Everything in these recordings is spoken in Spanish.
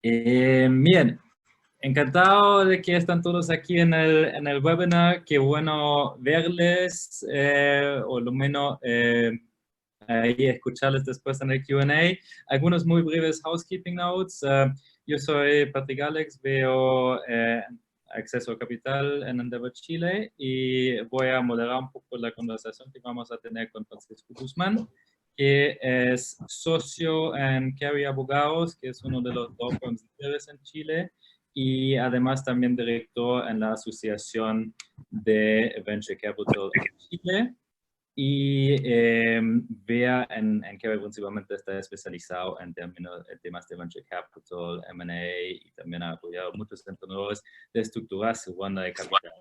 Bien, encantado de que están todos aquí en el webinar. Qué bueno verles, o lo menos ahí escucharles después en el Q&A. Algunos muy breves housekeeping notes. Yo soy Patrick Alex, veo Acceso a Capital en Endeavor Chile y voy a moderar un poco la conversación que vamos a tener con Francisco Guzmán, que es socio en Carey Abogados, que es uno de los law firms líderes en Chile, y además también director en la Asociación de Venture Capital en Chile. Y Vea en Carey principalmente está especializado en temas de Venture Capital, M&A, y también ha apoyado muchos emprendedores de estructuras su ronda de capital.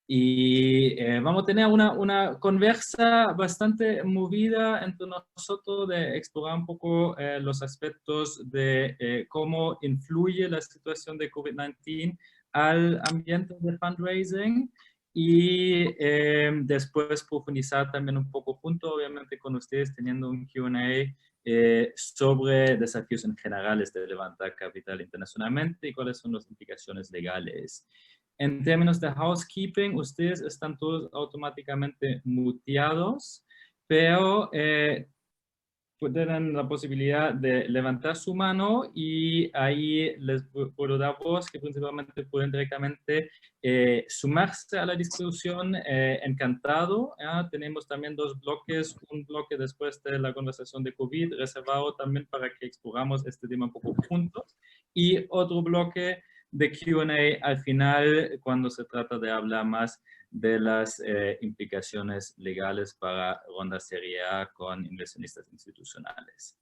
Y vamos a tener una conversa bastante movida entre nosotros de explorar un poco los aspectos de cómo influye la situación de COVID-19 al ambiente de fundraising y después profundizar también un poco junto, obviamente, con ustedes, teniendo un Q&A sobre desafíos en generales de levantar capital internacionalmente y cuáles son las implicaciones legales. En términos de housekeeping, ustedes están todos automáticamente muteados, pero tienen la posibilidad de levantar su mano y ahí les puedo dar voz, que principalmente pueden directamente sumarse a la discusión. Encantado. Tenemos también dos bloques, un bloque después de la conversación de COVID, reservado también para que exploramos este tema un poco juntos, y otro bloque de Q&A al final, cuando se trata de hablar más de las implicaciones legales para ronda Serie A con inversionistas institucionales.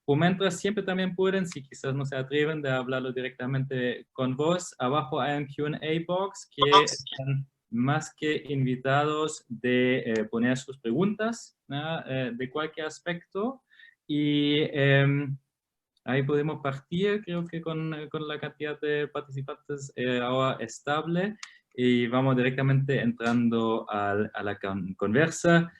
Por mientras, siempre también pueden, si quizás no se atreven de hablarlo directamente con vos, abajo hay un Q&A box que están más que invitados de poner sus preguntas, ¿no? De cualquier aspecto, y ahí podemos partir, creo que con la cantidad de participantes ahora estable, y vamos directamente entrando a la conversa,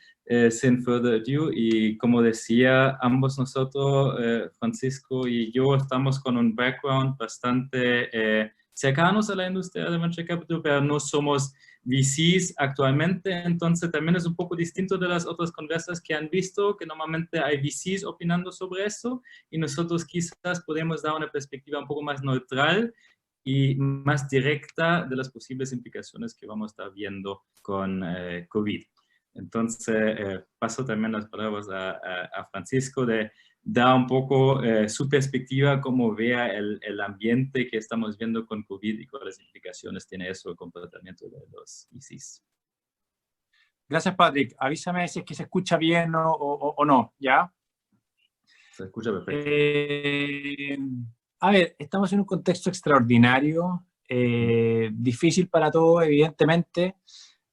sin further ado. Y como decía, ambos nosotros, Francisco y yo, estamos con un background bastante cercanos a la industria de Venture Capital, pero no somos VCs actualmente, entonces también es un poco distinto de las otras conversas que han visto, que normalmente hay VCs opinando sobre eso, y nosotros quizás podemos dar una perspectiva un poco más neutral y más directa de las posibles implicaciones que vamos a estar viendo con COVID. Entonces, paso también las palabras a Francisco de dar un poco su perspectiva, cómo vea el ambiente que estamos viendo con COVID y cuáles implicaciones tiene eso el comportamiento de los VCs. Gracias, Patrick. Avísame si es que se escucha bien o no, ¿ya? Se escucha perfecto. A ver, estamos en un contexto extraordinario, difícil para todos, evidentemente.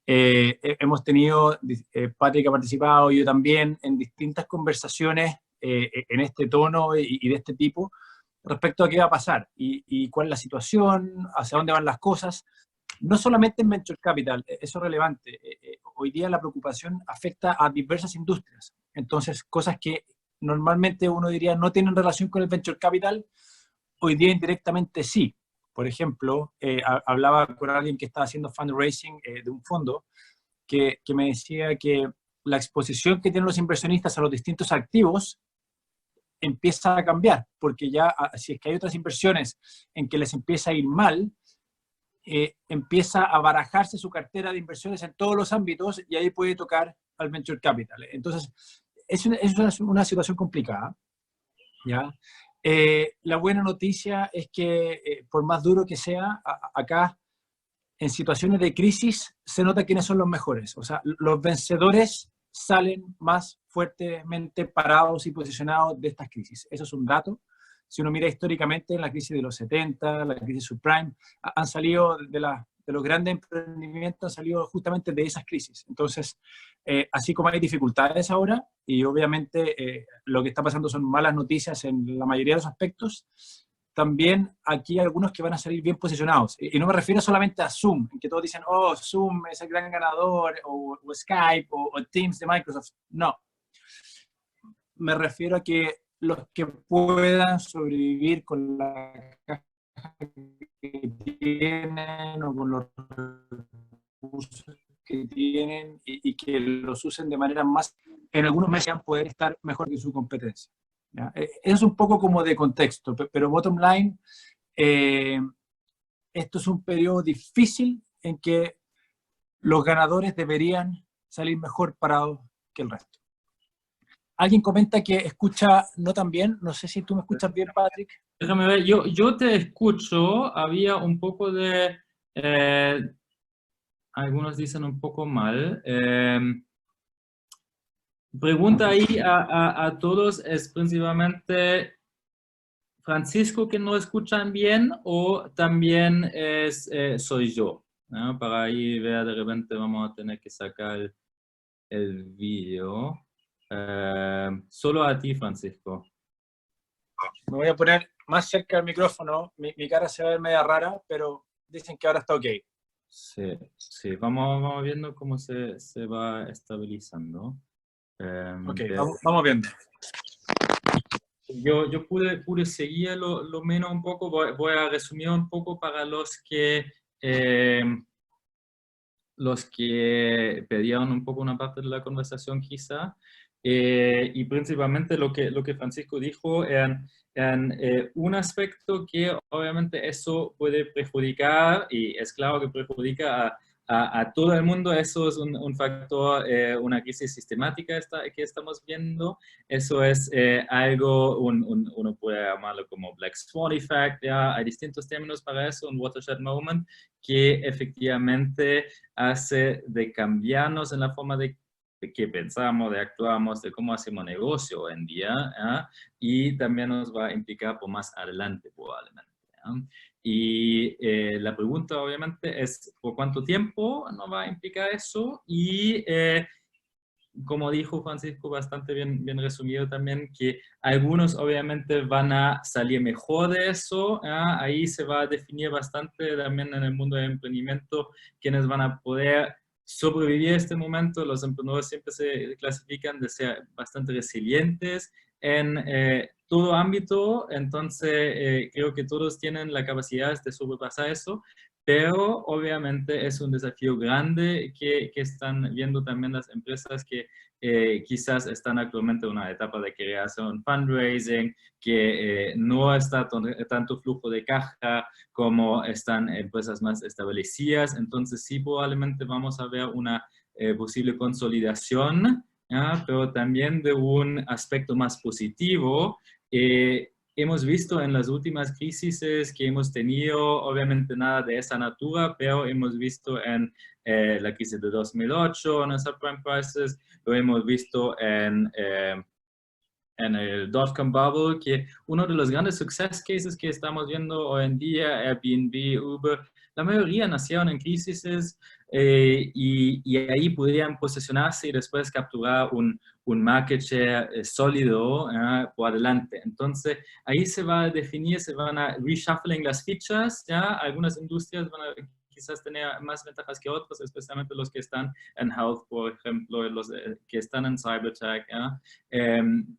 Hemos tenido, Patrick ha participado, yo también, en distintas conversaciones en este tono y de este tipo, respecto a qué va a pasar y cuál es la situación, hacia dónde van las cosas. No solamente en Venture Capital, eso es relevante. Hoy día la preocupación afecta a diversas industrias. Entonces, cosas que normalmente uno diría no tienen relación con el Venture Capital, hoy día indirectamente sí. Por ejemplo, hablaba con alguien que estaba haciendo fundraising de un fondo que me decía que la exposición que tienen los inversionistas a los distintos activos empieza a cambiar, porque ya si es que hay otras inversiones en que les empieza a ir mal, empieza a barajarse su cartera de inversiones en todos los ámbitos y ahí puede tocar al Venture Capital. Entonces, es una situación complicada, ¿ya? La buena noticia es que, por más duro que sea, acá, en situaciones de crisis, se nota quiénes son los mejores. O sea, los vencedores salen más fuertemente parados y posicionados de estas crisis. Eso es un dato. Si uno mira históricamente, en la crisis de los 70, la crisis subprime, han salido de los grandes emprendimientos, han salido justamente de esas crisis. Entonces, así como hay dificultades ahora, y obviamente lo que está pasando son malas noticias en la mayoría de los aspectos, también aquí hay algunos que van a salir bien posicionados. Y no me refiero solamente a Zoom, en que todos dicen, oh, Zoom es el gran ganador, o Skype, o Teams de Microsoft. No. Me refiero a que los que puedan sobrevivir con la caja que tienen o con los recursos que tienen y que los usen de manera más, en algunos meses van a poder estar mejor que su competencia. ¿Ya? Es un poco como de contexto, pero bottom line, esto es un periodo difícil en que los ganadores deberían salir mejor parados que el resto. Alguien comenta que escucha no tan bien, no sé si tú me escuchas bien, Patrick. Déjame ver, yo te escucho, había un poco de, algunos dicen un poco mal. Pregunta ahí a todos, ¿es principalmente Francisco que no escuchan bien o también soy yo? ¿No? Para ahí ver, de repente vamos a tener que sacar el vídeo. Solo a ti, Francisco. Me voy a poner más cerca del micrófono, mi cara se va a ver media rara, pero dicen que ahora está ok. Sí, sí, vamos viendo cómo se va estabilizando. Ok, vamos viendo. Yo pude seguir lo menos un poco, voy a resumir un poco para los que pedían un poco una parte de la conversación quizá, y principalmente lo que Francisco dijo en un aspecto que obviamente eso puede perjudicar, y es claro que perjudica a todo el mundo. Eso es un factor, una crisis sistemática que estamos viendo. Eso es algo, uno puede llamarlo como Black Swan Effect, ¿ya? Hay distintos términos para eso, un watershed moment, que efectivamente hace de cambiarnos en la forma de que pensamos, de actuamos, de cómo hacemos negocio hoy en día, ¿eh? Y también nos va a implicar por más adelante probablemente. Y la pregunta obviamente es por cuánto tiempo nos va a implicar eso, y como dijo Francisco, bastante bien resumido también, que algunos obviamente van a salir mejor de eso. Ahí se va a definir bastante también en el mundo del emprendimiento quiénes van a poder sobrevivir a este momento. Los emprendedores siempre se clasifican de ser bastante resilientes en todo ámbito, entonces creo que todos tienen la capacidad de sobrepasar eso, pero obviamente es un desafío grande que están viendo también las empresas que quizás están actualmente en una etapa de creación, fundraising, que no está tanto flujo de caja como están empresas más establecidas. Entonces sí, probablemente vamos a ver una posible consolidación, ¿ya? Pero también de un aspecto más positivo. Hemos visto en las últimas crisis que hemos tenido, obviamente nada de esa natura, pero hemos visto en la crisis de 2008, en el subprime crisis, lo hemos visto en el dot-com bubble, que uno de los grandes success cases que estamos viendo hoy en día, Airbnb, Uber, la mayoría nacieron en crisis, y ahí podrían posicionarse y después capturar un market share sólido por adelante. Entonces, ahí se va a definir, se van a reshuffling las fichas, ¿ya? Algunas industrias van a quizás tener más ventajas que otros, especialmente los que están en health, por ejemplo, los que están en cybertech, ¿ya?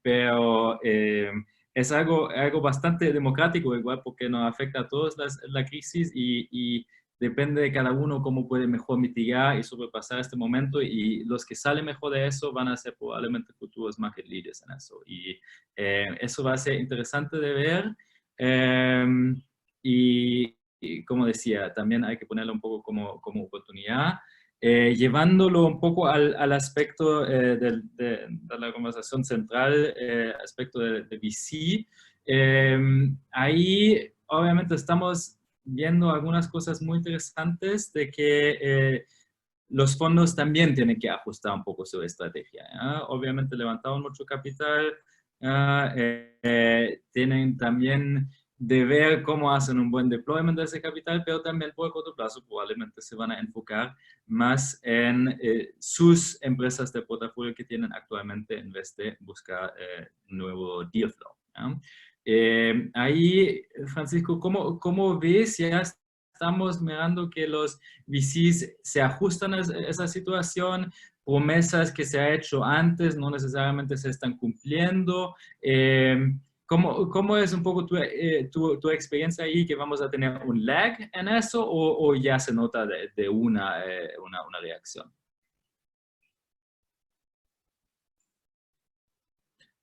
Pero es algo bastante democrático igual, porque nos afecta a todos la crisis, y depende de cada uno cómo puede mejor mitigar y sobrepasar este momento, y los que salen mejor de eso van a ser probablemente futuros market leaders en eso, y eso va a ser interesante de ver. Y como decía, también hay que ponerlo un poco como oportunidad, llevándolo un poco al aspecto de la conversación central, aspecto de VC. Ahí obviamente estamos viendo algunas cosas muy interesantes de que los fondos también tienen que ajustar un poco su estrategia, ¿ya? Obviamente levantaron mucho capital, tienen también de ver cómo hacen un buen deployment de ese capital, pero también por corto plazo probablemente se van a enfocar más en sus empresas de portafolio que tienen actualmente, en vez de buscar nuevo deal flow, ¿ya? Ahí, Francisco, ¿cómo ves? Ya estamos mirando que los VCs se ajustan a esa situación. promesas que se ha hecho antes no necesariamente se están cumpliendo. ¿Cómo es un poco tu experiencia ahí, que vamos a tener un lag en eso o ya se nota de una reacción?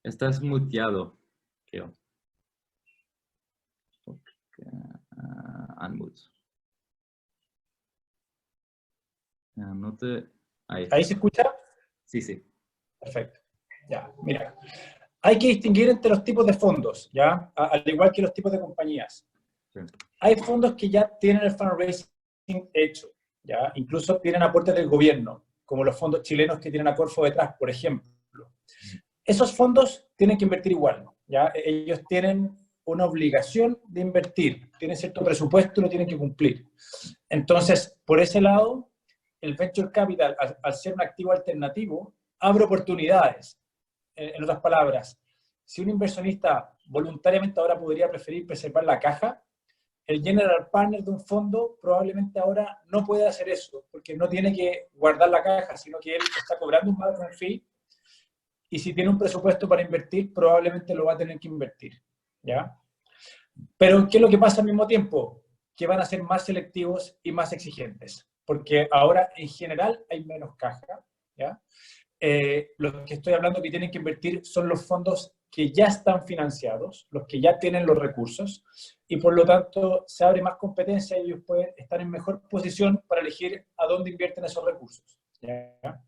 Estás muteado, creo. Okay. Unmute. No te... ¿Ahí se escucha? Sí, sí. Perfecto. Ya, mira. Hay que distinguir entre los tipos de fondos, ¿ya? Al igual que los tipos de compañías. Sí. Hay fondos que ya tienen el fundraising hecho, ¿ya? Incluso tienen aportes del gobierno, como los fondos chilenos que tienen a Corfo detrás, por ejemplo. Esos fondos tienen que invertir igual, ¿ya? Ellos tienen una obligación de invertir, tienen cierto presupuesto y lo tienen que cumplir. Entonces, por ese lado, el Venture Capital, al ser un activo alternativo, abre oportunidades. En otras palabras, si un inversionista voluntariamente ahora podría preferir preservar la caja, el general partner de un fondo probablemente ahora no puede hacer eso, porque no tiene que guardar la caja, sino que él está cobrando un management fee, y si tiene un presupuesto para invertir, probablemente lo va a tener que invertir, ¿ya? Pero, ¿qué es lo que pasa al mismo tiempo? Que van a ser más selectivos y más exigentes, porque ahora, en general, hay menos caja, ¿ya? Los que estoy hablando que tienen que invertir son los fondos que ya están financiados, los que ya tienen los recursos, y por lo tanto se abre más competencia y ellos pueden estar en mejor posición para elegir a dónde invierten esos recursos, ¿ya?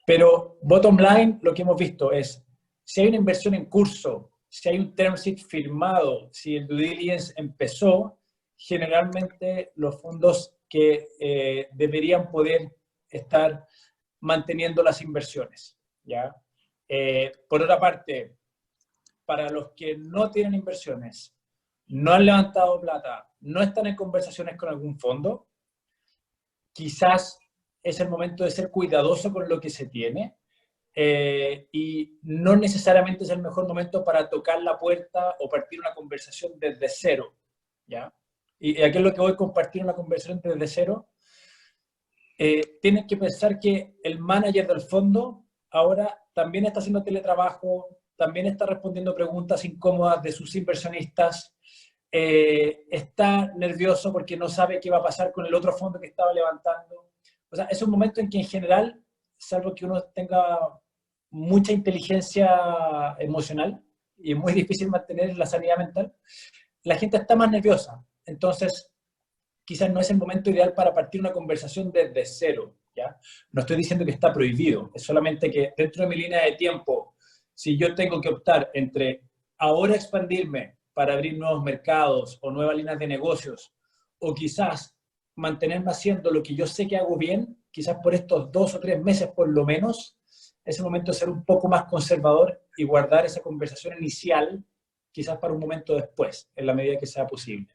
Pero, bottom line, lo que hemos visto es, si hay una inversión en curso, si hay un term sheet firmado, si el due diligence empezó, generalmente los fondos que deberían poder estar manteniendo las inversiones, ¿ya? Por otra parte, para los que no tienen inversiones, no han levantado plata, no están en conversaciones con algún fondo, quizás es el momento de ser cuidadoso con lo que se tiene, y no necesariamente es el mejor momento para tocar la puerta o partir una conversación desde cero, ¿ya? Y aquí es lo que voy a compartir, una conversación desde cero. Tienen que pensar que el manager del fondo ahora también está haciendo teletrabajo, también está respondiendo preguntas incómodas de sus inversionistas, está nervioso porque no sabe qué va a pasar con el otro fondo que estaba levantando. O sea, es un momento en que en general, salvo que uno tenga mucha inteligencia emocional, y es muy difícil mantener la sanidad mental, la gente está más nerviosa. Entonces, quizás no es el momento ideal para partir una conversación desde cero, ¿ya? No estoy diciendo que está prohibido, es solamente que dentro de mi línea de tiempo, si yo tengo que optar entre ahora expandirme para abrir nuevos mercados o nuevas líneas de negocios, o quizás mantenerme haciendo lo que yo sé que hago bien, quizás por estos 2 o 3 meses por lo menos, es el momento de ser un poco más conservador y guardar esa conversación inicial, quizás para un momento después, en la medida que sea posible.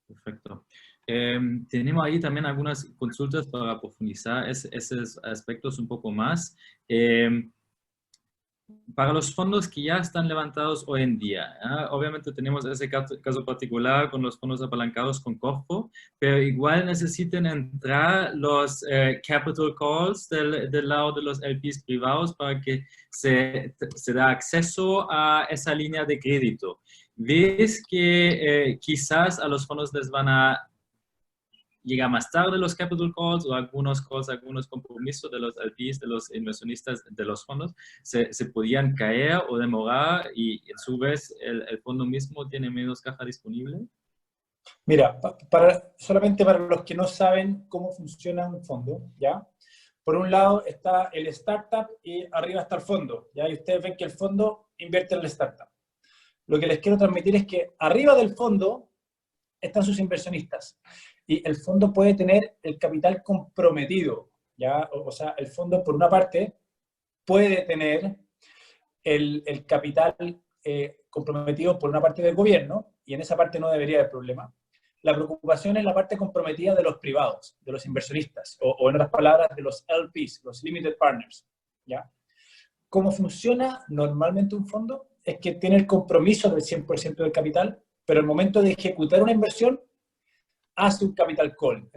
Perfecto. Tenemos ahí también algunas consultas para profundizar esos aspectos un poco más. Para los fondos que ya están levantados hoy en día, obviamente tenemos ese caso particular con los fondos apalancados con Corfo, pero igual necesitan entrar los capital calls del lado de los LPs privados para que se da acceso a esa línea de crédito. ¿Ves que quizás a los fondos les van a llegar más tarde los capital calls o algunos compromisos de los LPs, de los inversionistas de los fondos, se podían caer o demorar y a su vez el fondo mismo tiene menos caja disponible? Mira, solamente para los que no saben cómo funciona un fondo, ¿ya? Por un lado está el startup y arriba está el fondo, ¿ya? Y ustedes ven que el fondo invierte en el startup. Lo que les quiero transmitir es que arriba del fondo están sus inversionistas. Y el fondo puede tener el capital comprometido, ¿ya? O sea, el fondo, por una parte, puede tener el capital comprometido por una parte del gobierno, y en esa parte no debería haber problema. La preocupación es la parte comprometida de los privados, de los inversionistas, o en otras palabras, de los LPs, los Limited Partners, ¿ya? ¿Cómo funciona normalmente un fondo? Es que tiene el compromiso del 100% del capital, pero al momento de ejecutar una inversión, hace un capital call.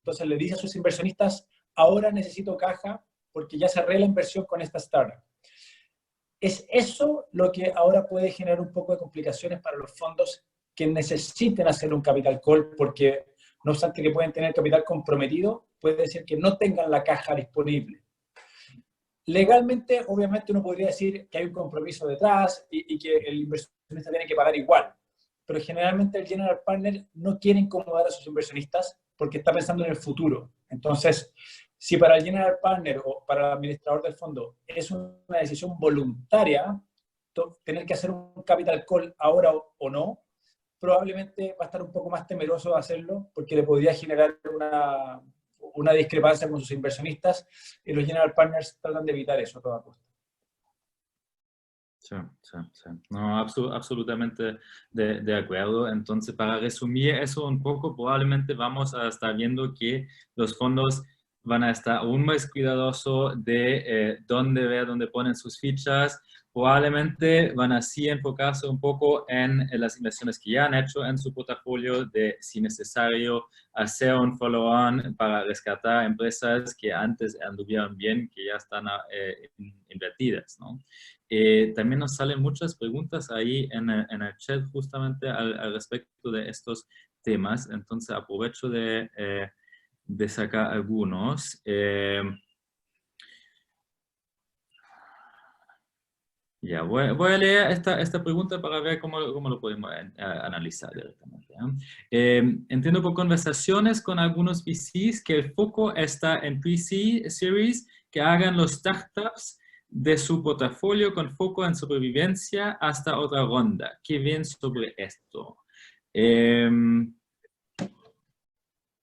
Entonces le dice a sus inversionistas, ahora necesito caja porque ya cerré la inversión con esta startup. Es eso lo que ahora puede generar un poco de complicaciones para los fondos que necesiten hacer un capital call, porque no obstante que pueden tener capital comprometido, puede ser que no tengan la caja disponible. Legalmente, obviamente, uno podría decir que hay un compromiso detrás y que el inversionista tiene que pagar igual, pero generalmente el general partner no quiere incomodar a sus inversionistas porque está pensando en el futuro. Entonces, si para el general partner o para el administrador del fondo es una decisión voluntaria tener que hacer un capital call ahora o no, probablemente va a estar un poco más temeroso de hacerlo porque le podría generar una discrepancia con sus inversionistas, y los general partners tratan de evitar eso a toda costa. Sí, sí, sí. No, absolutamente de acuerdo. Entonces, para resumir eso un poco, probablemente vamos a estar viendo que los fondos van a estar aún más cuidadosos de dónde ponen sus fichas. Probablemente van a sí enfocarse un poco en las inversiones que ya han hecho en su portafolio, de si necesario hacer un follow-on para rescatar empresas que antes anduvieron bien, que ya están invertidas, ¿no? También nos salen muchas preguntas ahí en el chat justamente al respecto de estos temas, entonces aprovecho de sacar algunos. Ya, voy a leer esta pregunta para ver cómo lo podemos analizar directamente. Entiendo por conversaciones con algunos VCs que el foco está en pre-seed series que hagan los startups de su portafolio con foco en sobrevivencia hasta otra ronda. ¿Qué ven sobre esto?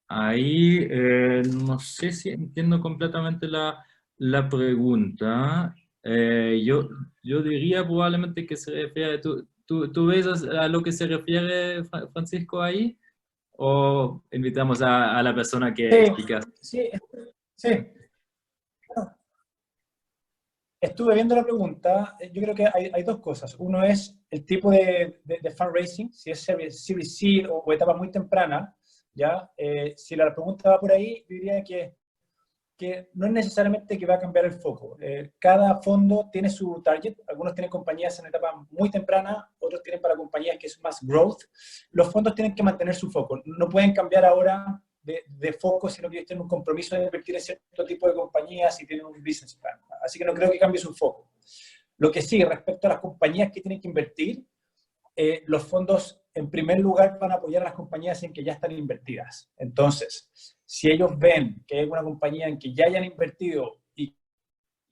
Ahí no sé si entiendo completamente la pregunta. Yo diría probablemente que se refiere, ¿tú ves a lo que se refiere Francisco ahí? ¿O invitamos a la persona que explica? Sí, sí. Estuve viendo la pregunta. Yo creo que hay dos cosas. Uno es el tipo de fundraising, si es Series C o etapa muy temprana, ¿ya? Si la pregunta va por ahí, yo diría que no es necesariamente que va a cambiar el foco. Cada fondo tiene su target. Algunos tienen compañías en etapa muy temprana, otros tienen para compañías que es más growth. Los fondos tienen que mantener su foco. No pueden cambiar ahora de foco, sino que ellos tienen un compromiso de invertir en cierto tipo de compañías y tienen un business plan. Así que no creo que cambie su foco. Lo que sí, respecto a las compañías que tienen que invertir, los fondos en primer lugar van a apoyar a las compañías en que ya están invertidas. Entonces, si ellos ven que hay una compañía en que ya hayan invertido y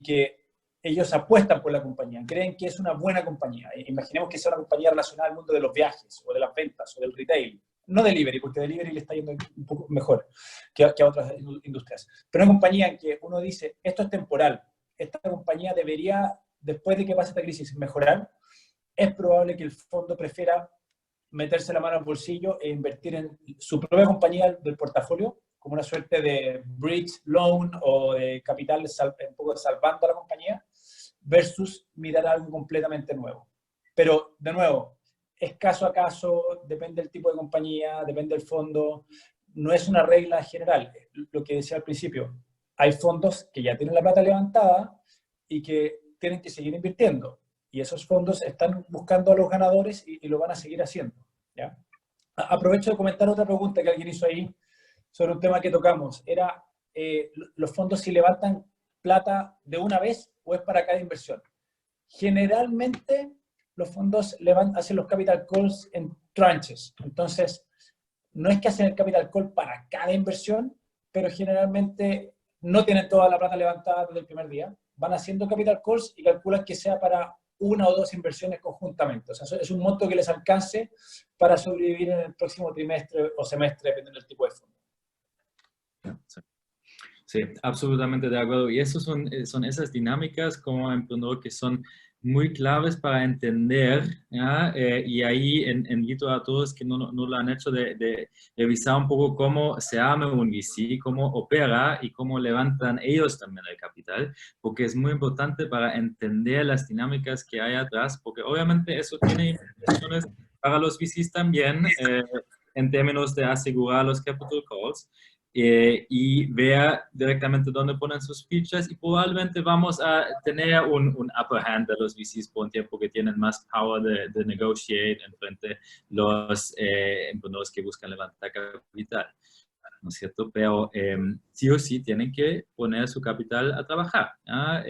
que ellos apuestan por la compañía, creen que es una buena compañía, imaginemos que sea una compañía relacionada al mundo de los viajes o de las ventas o del retail, no delivery, porque delivery le está yendo un poco mejor que a otras industrias, pero una compañía en que uno dice, esto es temporal, esta compañía debería, después de que pase esta crisis, mejorar, es probable que el fondo prefiera meterse la mano al bolsillo e invertir en su propia compañía del portafolio, como una suerte de bridge loan o de capital un poco salvando a la compañía, versus mirar algo completamente nuevo. Pero, de nuevo, es caso a caso, depende del tipo de compañía, depende del fondo, no es una regla general. Lo que decía al principio, hay fondos que ya tienen la plata levantada y que tienen que seguir invirtiendo. Y esos fondos están buscando a los ganadores y lo van a seguir haciendo, ¿ya? Aprovecho de comentar otra pregunta que alguien hizo ahí sobre un tema que tocamos. Era, ¿los fondos si levantan plata de una vez o es para cada inversión? Generalmente los fondos hacen los capital calls en tranches. Entonces, no es que hacen el capital call para cada inversión, pero generalmente no tienen toda la plata levantada desde el primer día. Van haciendo capital calls y calculan que sea para una o dos inversiones conjuntamente. O sea, es un monto que les alcance para sobrevivir en el próximo trimestre o semestre, dependiendo del tipo de fondo. Sí, absolutamente de acuerdo. Y eso son esas dinámicas como emprendedor que son muy claves para entender, ¿ya? Y ahí invito a todos que no lo han hecho de revisar un poco cómo se arma un VC, cómo opera y cómo levantan ellos también el capital, porque es muy importante para entender las dinámicas que hay atrás, porque obviamente eso tiene implicaciones para los VCs también, en términos de asegurar los capital calls. y vea directamente dónde ponen sus fichas y probablemente vamos a tener un upper hand de los VCs por un tiempo que tienen más power de negotiate en frente a los emprendedores que buscan levantar capital, ¿no es cierto? Pero sí o sí tienen que poner su capital a trabajar, ¿ya?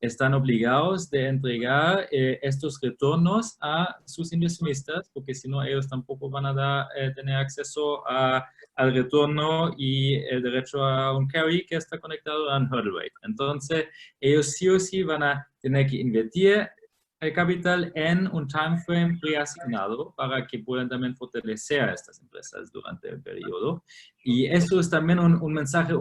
Están obligados de entregar estos retornos a sus inversionistas, porque si no ellos tampoco van a tener acceso al retorno y el derecho a un carry que está conectado a un hurdle rate. Entonces, ellos sí o sí van a tener que invertir el capital en un time frame preasignado para que puedan también fortalecer a estas empresas durante el periodo. Y eso es también un mensaje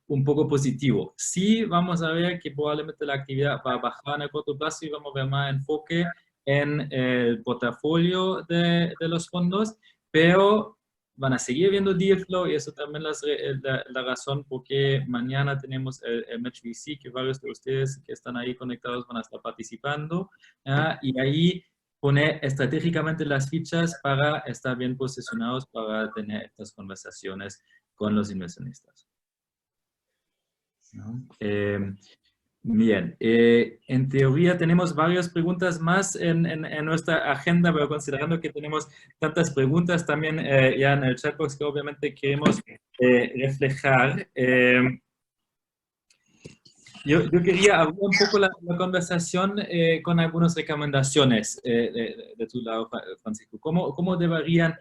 un poco positivo. Sí vamos a ver que probablemente la actividad va a bajar en el corto plazo y vamos a ver más enfoque en el portafolio de los fondos, pero van a seguir viendo deal flow y eso también es la razón por qué mañana tenemos el Match VC, que varios de ustedes que están ahí conectados van a estar participando, y ahí poner estratégicamente las fichas para estar bien posicionados para tener estas conversaciones con los inversionistas. ¿No? Bien, en teoría tenemos varias preguntas más en nuestra agenda, pero considerando que tenemos tantas preguntas también ya en el chatbox que obviamente queremos reflejar, yo quería abrir un poco la conversación con algunas recomendaciones de tu lado, Francisco. ¿Cómo deberían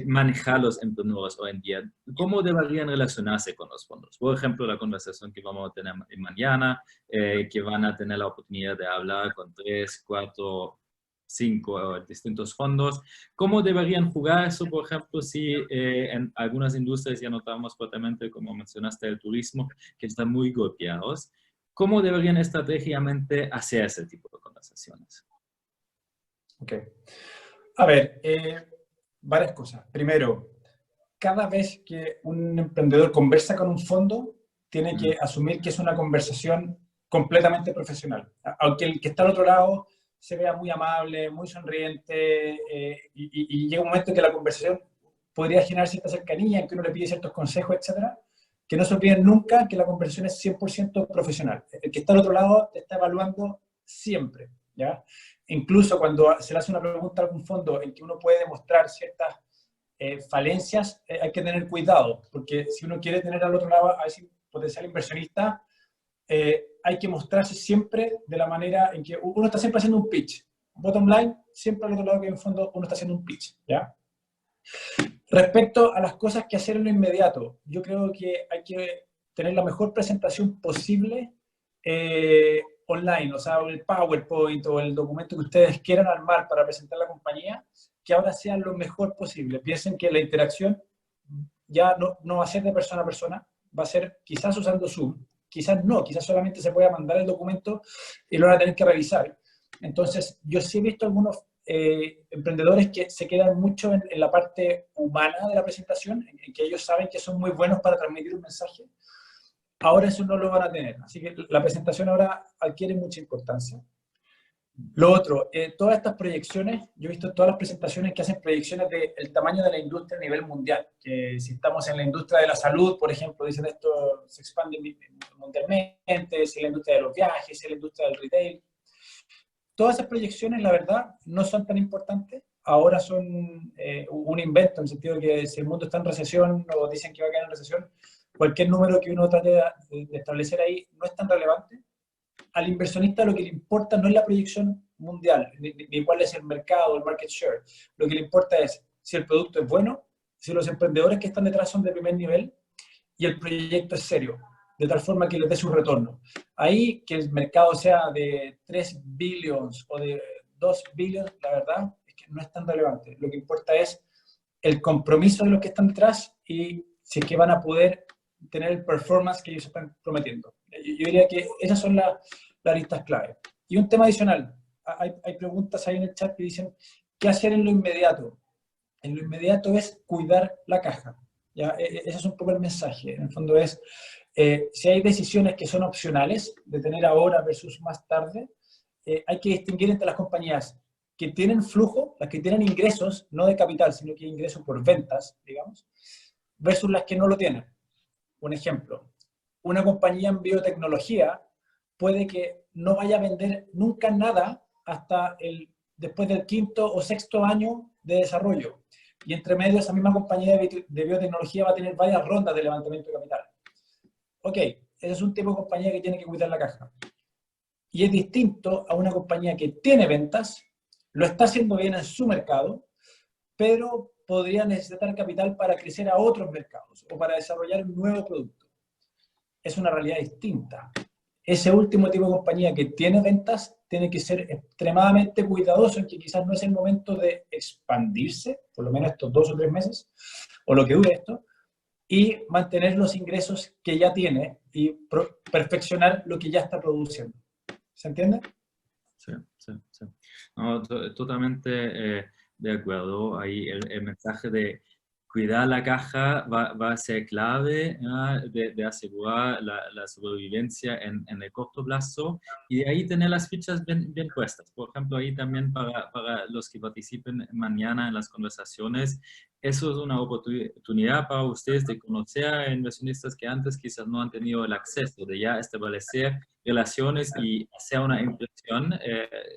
manejar los emprendedores hoy en día? ¿Cómo deberían relacionarse con los fondos? Por ejemplo, la conversación que vamos a tener mañana, que van a tener la oportunidad de hablar con 3, 4, 5 distintos fondos. ¿Cómo deberían jugar eso, por ejemplo, si en algunas industrias ya notamos fuertemente, como mencionaste, el turismo, que están muy golpeados? ¿Cómo deberían estratégicamente hacer ese tipo de conversaciones? Ok. A ver, varias cosas. Primero, cada vez que un emprendedor conversa con un fondo, tiene que asumir que es una conversación completamente profesional. Aunque el que está al otro lado se vea muy amable, muy sonriente, y llega un momento en que la conversación podría generar cierta cercanía, en que uno le pide ciertos consejos, etcétera, que no se olviden nunca que la conversación es 100% profesional. El que está al otro lado te está evaluando siempre, ¿ya? Incluso cuando se le hace una pregunta a algún fondo en que uno puede demostrar ciertas falencias, hay que tener cuidado, porque si uno quiere tener al otro lado a ese potencial inversionista, hay que mostrarse siempre de la manera en que uno está siempre haciendo un pitch. Bottom line, siempre al otro lado que en fondo uno está haciendo un pitch, ¿ya? Respecto a las cosas que hacer en lo inmediato, yo creo que hay que tener la mejor presentación posible online, o sea, el PowerPoint o el documento que ustedes quieran armar para presentar la compañía, que ahora sea lo mejor posible. Piensen que la interacción ya no va a ser de persona a persona, va a ser quizás usando Zoom, quizás no, quizás solamente se pueda mandar el documento y lo van a tener que revisar. Entonces, yo sí he visto algunos emprendedores que se quedan mucho en la parte humana de la presentación, en que ellos saben que son muy buenos para transmitir un mensaje. Ahora eso no lo van a tener, así que la presentación ahora adquiere mucha importancia. Lo otro, todas estas proyecciones, yo he visto todas las presentaciones que hacen proyecciones del tamaño de la industria a nivel mundial, que si estamos en la industria de la salud, por ejemplo, dicen esto se expande mundialmente, si en la industria de los viajes, si en la industria del retail. Todas esas proyecciones, la verdad, no son tan importantes. Ahora son un invento, en el sentido de que si el mundo está en recesión o dicen que va a caer en recesión, cualquier número que uno trate de establecer ahí no es tan relevante. Al inversionista lo que le importa no es la proyección mundial, ni cuál es el mercado, el market share. Lo que le importa es si el producto es bueno, si los emprendedores que están detrás son de primer nivel y el proyecto es serio, de tal forma que les dé su retorno. Ahí, que el mercado sea de 3 billions o de 2 billions, la verdad es que no es tan relevante. Lo que importa es el compromiso de los que están detrás y si es que van a poder tener el performance que ellos están prometiendo. Yo diría que esas son las listas clave. Y un tema adicional, hay preguntas ahí en el chat que dicen, ¿qué hacer en lo inmediato? En lo inmediato es cuidar la caja. ¿Ya? Ese es un poco el mensaje. En el fondo es, si hay decisiones que son opcionales, de tener ahora versus más tarde, hay que distinguir entre las compañías que tienen flujo, las que tienen ingresos, no de capital, sino que ingresos por ventas, digamos, versus las que no lo tienen. un ejemplo, una compañía en biotecnología puede que no vaya a vender nunca nada hasta después del 5º o 6º año de desarrollo. Y entre medio esa misma compañía de biotecnología va a tener varias rondas de levantamiento de capital. Ok, ese es un tipo de compañía que tiene que cuidar la caja. Y es distinto a una compañía que tiene ventas, lo está haciendo bien en su mercado, pero podría necesitar capital para crecer a otros mercados o para desarrollar un nuevo producto. Es una realidad distinta. Ese último tipo de compañía que tiene ventas tiene que ser extremadamente cuidadoso en que quizás no es el momento de expandirse, por lo menos estos 2 o 3 meses, o lo que dure esto, y mantener los ingresos que ya tiene y perfeccionar lo que ya está produciendo. ¿Se entiende? Sí, sí, sí. No, totalmente de acuerdo. Ahí el mensaje de cuidar la caja va a ser clave, de asegurar la sobrevivencia en el corto plazo y de ahí tener las fichas bien puestas. Por ejemplo, ahí también para los que participen mañana en las conversaciones, eso es una oportunidad para ustedes de conocer a inversionistas que antes quizás no han tenido el acceso, de ya establecer relaciones y hacer una impresión,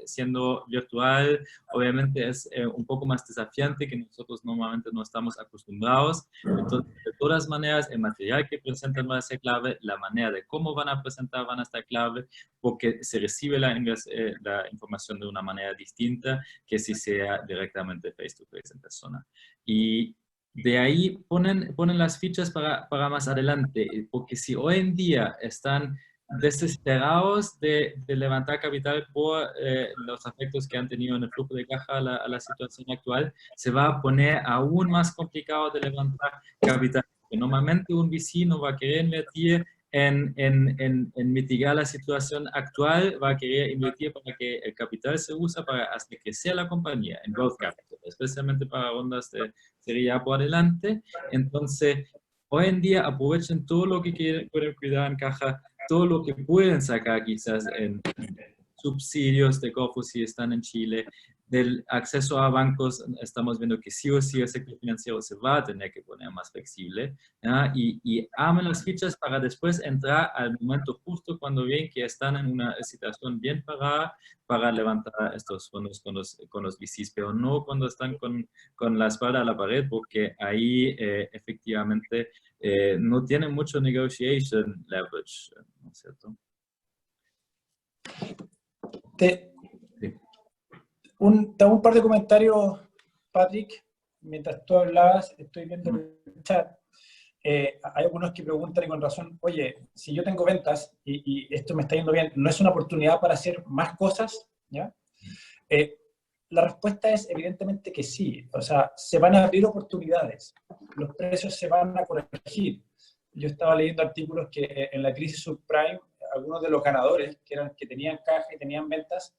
siendo virtual, obviamente es un poco más desafiante que nosotros normalmente no estamos acostumbrados. Entonces, de todas maneras, el material que presentan va a ser clave, la manera de cómo van a presentar van a estar clave, porque se recibe la información de una manera distinta que si sea directamente face to face en persona. Y de ahí ponen las fichas para más adelante, porque si hoy en día están desesperados de levantar capital por los efectos que han tenido en el flujo de caja a la situación actual, se va a poner aún más complicado de levantar capital. Porque normalmente un VC no va a querer invertir en mitigar la situación actual, va a querer invertir para que el capital se usa para hacer crecer la compañía, en growth capital, especialmente para rondas de serie A por adelante. Entonces, hoy en día aprovechen todo lo que pueden cuidar en caja, todo lo que pueden sacar quizás en subsidios de COFU si están en Chile, del acceso a bancos, estamos viendo que sí o sí el sector financiero se va a tener que poner más flexible, ¿ya? Y armen las fichas para después entrar al momento justo cuando ven que están en una situación bien parada para levantar estos fondos con los VCs, pero no cuando están con la espalda a la pared, porque ahí efectivamente no tienen mucho negotiation leverage, ¿no es cierto? Tengo un par de comentarios, Patrick, mientras tú hablabas, estoy viendo el chat. Hay algunos que preguntan y con razón, oye, si yo tengo ventas y esto me está yendo bien, ¿no es una oportunidad para hacer más cosas? ¿Ya? La respuesta es evidentemente que sí. O sea, se van a abrir oportunidades, los precios se van a corregir. Yo estaba leyendo artículos que en la crisis subprime, algunos de los ganadores, que tenían caja y tenían ventas,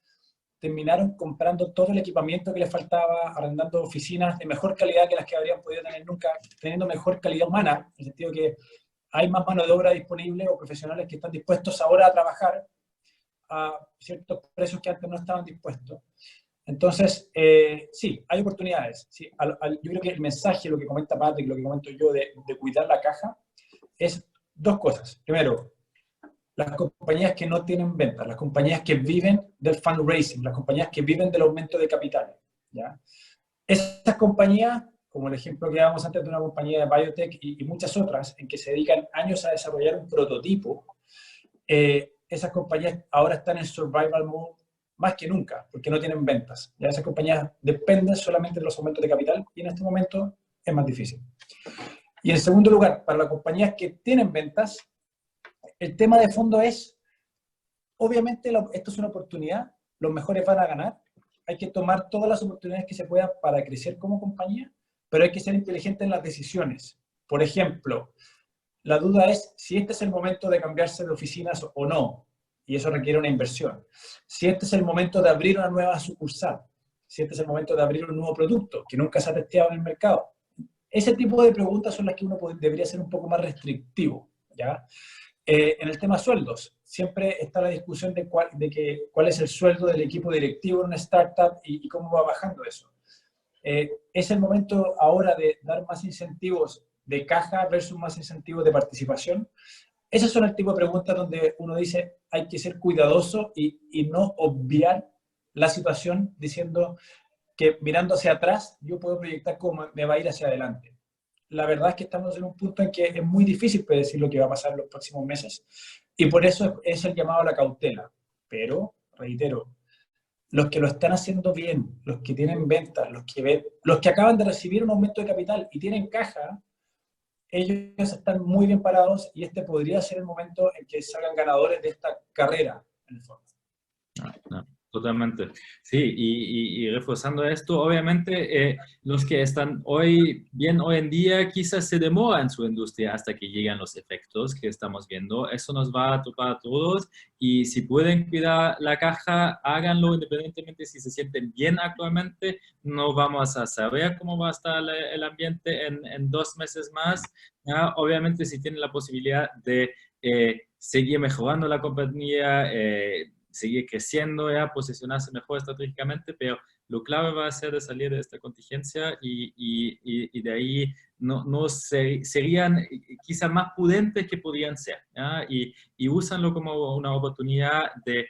terminaron comprando todo el equipamiento que les faltaba, arrendando oficinas de mejor calidad que las que habrían podido tener nunca, teniendo mejor calidad humana, en el sentido que hay más mano de obra disponible o profesionales que están dispuestos ahora a trabajar a ciertos precios que antes no estaban dispuestos. Entonces, sí, hay oportunidades. Sí, yo creo que el mensaje, lo que comenta Patrick, lo que comento yo de cuidar la caja, es 2 cosas. Primero, las compañías que no tienen ventas, las compañías que viven del fundraising, las compañías que viven del aumento de capital, ¿ya? Estas compañías, como el ejemplo que dábamos antes de una compañía de biotech y muchas otras, en que se dedican años a desarrollar un prototipo, esas compañías ahora están en survival mode más que nunca, porque no tienen ventas. Ya esas compañías dependen solamente de los aumentos de capital y en este momento es más difícil. Y en segundo lugar, para las compañías que tienen ventas, el tema de fondo es, obviamente esto es una oportunidad, los mejores van a ganar, hay que tomar todas las oportunidades que se puedan para crecer como compañía, pero hay que ser inteligente en las decisiones. Por ejemplo, la duda es si este es el momento de cambiarse de oficinas o no, y eso requiere una inversión. Si este es el momento de abrir una nueva sucursal, si este es el momento de abrir un nuevo producto que nunca se ha testeado en el mercado. Ese tipo de preguntas son las que uno debería ser un poco más restrictivo, ¿ya? En el tema sueldos, siempre está la discusión de cuál es el sueldo del equipo directivo en una startup y cómo va bajando eso. Es el momento ahora de dar más incentivos de caja versus más incentivos de participación. Esas son el tipo de preguntas donde uno dice hay que ser cuidadoso y no obviar la situación diciendo que mirando hacia atrás yo puedo proyectar cómo me va a ir hacia adelante. La verdad es que estamos en un punto en que es muy difícil predecir lo que va a pasar en los próximos meses y por eso es el llamado a la cautela. Pero, reitero, los que lo están haciendo bien, los que tienen ventas, los que acaban de recibir un aumento de capital y tienen caja, ellos están muy bien parados y este podría ser el momento en que salgan ganadores de esta carrera, en el fondo. No, totalmente. Sí, y reforzando esto, obviamente los que están hoy en día quizás se demora en su industria hasta que llegan los efectos que estamos viendo. Eso nos va a topar a todos y si pueden cuidar la caja, háganlo independientemente si se sienten bien actualmente. No vamos a saber cómo va a estar el ambiente en 2 meses más. ¿Ya? Obviamente si tienen la posibilidad de seguir mejorando la compañía, seguir creciendo, ya, posicionarse mejor estratégicamente, pero lo clave va a ser de salir de esta contingencia y de ahí no serían quizá más prudentes que podrían ser, ¿ya? Y úsanlo como una oportunidad de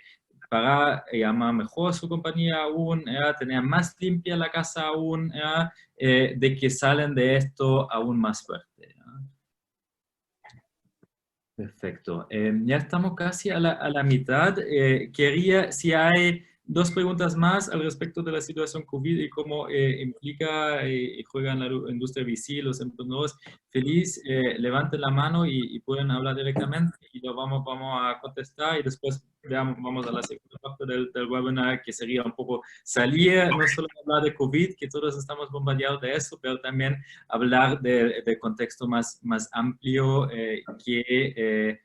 pagar más mejor su compañía aún, ¿ya? Tener más limpia la casa aún, ¿ya? De que salen de esto aún más fuerte, ¿ya? Perfecto. Ya estamos casi a la mitad. Quería, si hay 2 preguntas más al respecto de la situación COVID y cómo implica y juega en la industria VC, los emprendedores, feliz, levanten la mano y pueden hablar directamente y lo vamos a contestar y después vamos a la segunda parte del webinar, que sería un poco salir, no solo hablar de COVID, que todos estamos bombardeados de eso, pero también hablar del contexto más amplio que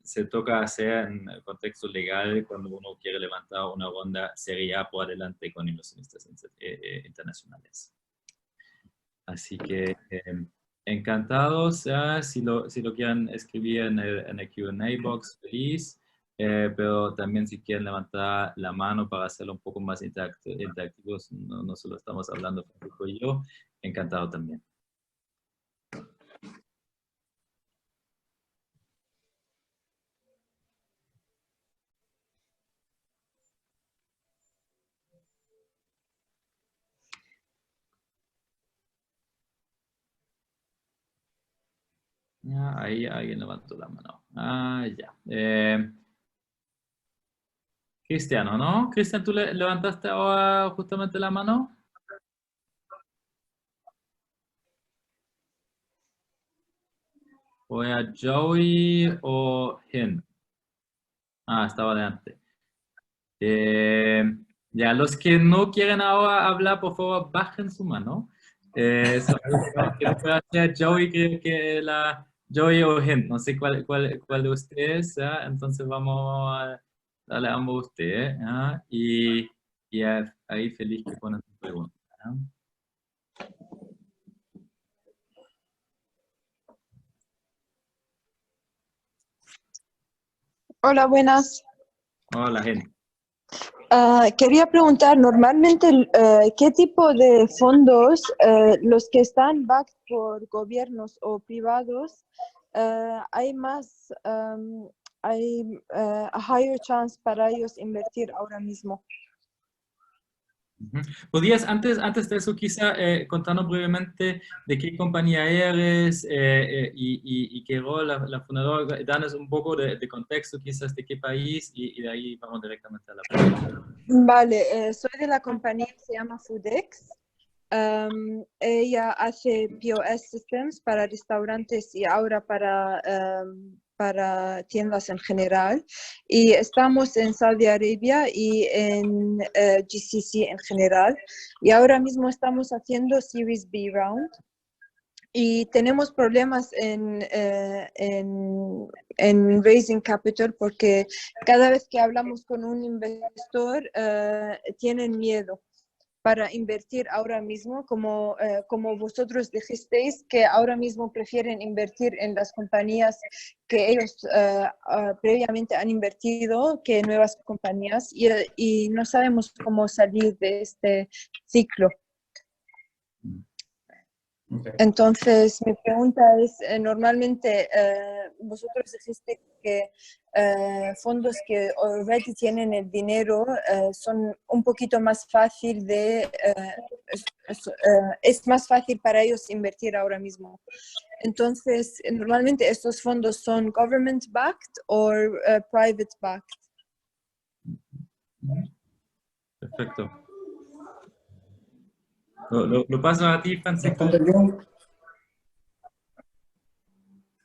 se toca hacer en el contexto legal cuando uno quiere levantar una ronda seria por adelante con inversionistas internacionales. Así que encantados, si lo quieren escribir en el Q&A box, feliz. Pero también si quieren levantar la mano para hacerlo un poco más interactivos, no solo estamos hablando Francisco y yo, encantado también. Ya, ahí alguien levantó la mano. Ya. Cristiano, ¿no? Cristian, ¿tú levantaste ahora justamente la mano? ¿O a Joey o Hin? Estaba adelante. Ya, los que no quieren ahora hablar, por favor, bajen su mano. Que no pueda ser Joey, creo que Joey o Hin, no sé cuál de ustedes, ¿ya? Entonces vamos a darle a ambos a ustedes, ¿ya? Y ahí feliz que ponen su pregunta, ¿ya? Hola, buenas. Hola, Hin. Quería preguntar, normalmente, ¿qué tipo de fondos, los que están backed por gobiernos o privados, hay más, hay a higher chance para ellos invertir ahora mismo? ¿Podrías, antes de eso, quizá contarnos brevemente de qué compañía eres y qué rol la fundadora? Danos un poco de contexto, quizás de qué país y de ahí vamos directamente a la pregunta. Vale, soy de la compañía que se llama Foodex. Ella hace POS systems para restaurantes y ahora para tiendas en general. Y estamos en Saudi Arabia y en GCC en general. Y ahora mismo estamos haciendo Series B round. Y tenemos problemas en raising capital porque cada vez que hablamos con un investor tienen miedo para invertir ahora mismo, como vosotros dijisteis, que ahora mismo prefieren invertir en las compañías que ellos previamente han invertido que nuevas compañías y no sabemos cómo salir de este ciclo. Okay. Entonces, mi pregunta es, normalmente vosotros dijiste que fondos que already tienen el dinero son un poquito más fácil es más fácil para ellos invertir ahora mismo. Entonces, normalmente estos fondos son government backed o private backed. Perfecto. Lo paso a ti, Francisco.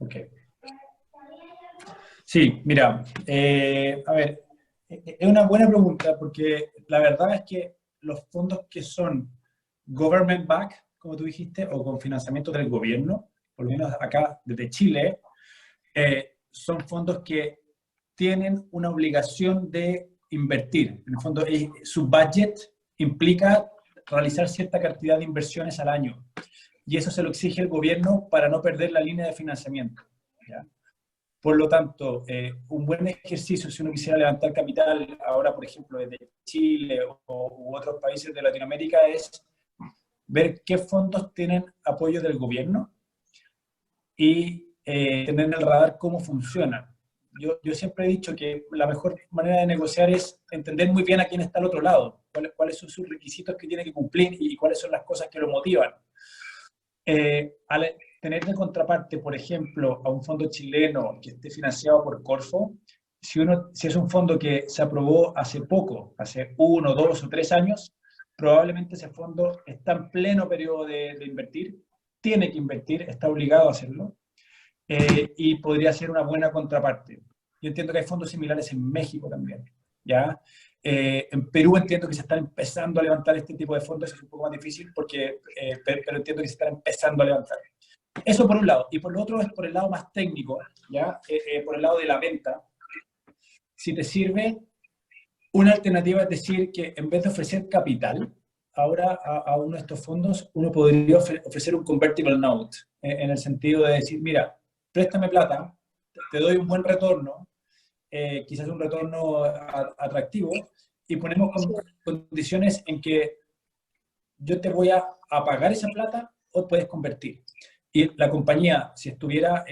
Ok. Sí, mira, a ver, es una buena pregunta porque la verdad es que los fondos que son government back, como tú dijiste, o con financiamiento del gobierno, por lo menos acá desde Chile, son fondos que tienen una obligación de invertir. En el fondo, su budget implica realizar cierta cantidad de inversiones al año y eso se lo exige el gobierno para no perder la línea de financiamiento, ¿ya? Por lo tanto, un buen ejercicio, si uno quisiera levantar capital ahora, por ejemplo, desde Chile u otros países de Latinoamérica, es ver qué fondos tienen apoyo del gobierno y tener en el radar cómo funcionan. Yo siempre he dicho que la mejor manera de negociar es entender muy bien a quién está al otro lado, cuáles son sus requisitos que tiene que cumplir y cuáles son las cosas que lo motivan. Al tener de contraparte, por ejemplo, a un fondo chileno que esté financiado por Corfo, si es un fondo que se aprobó hace poco, hace 1, 2 o 3 años, probablemente ese fondo está en pleno periodo de invertir, tiene que invertir, está obligado a hacerlo, y podría ser una buena contraparte. Yo entiendo que hay fondos similares en México también, ¿ya? En Perú entiendo que se están empezando a levantar este tipo de fondos, es un poco más difícil, pero entiendo que se están empezando a levantar. Eso por un lado. Y por lo otro es por el lado más técnico, ¿ya? Por el lado de la venta. Si te sirve, una alternativa es decir que en vez de ofrecer capital, ahora a uno de estos fondos, uno podría ofrecer un convertible note, en el sentido de decir, mira, préstame plata, te doy un buen retorno, quizás un retorno atractivo, y ponemos condiciones en que yo te voy a pagar esa plata o puedes convertir. Y la compañía, si estuviera,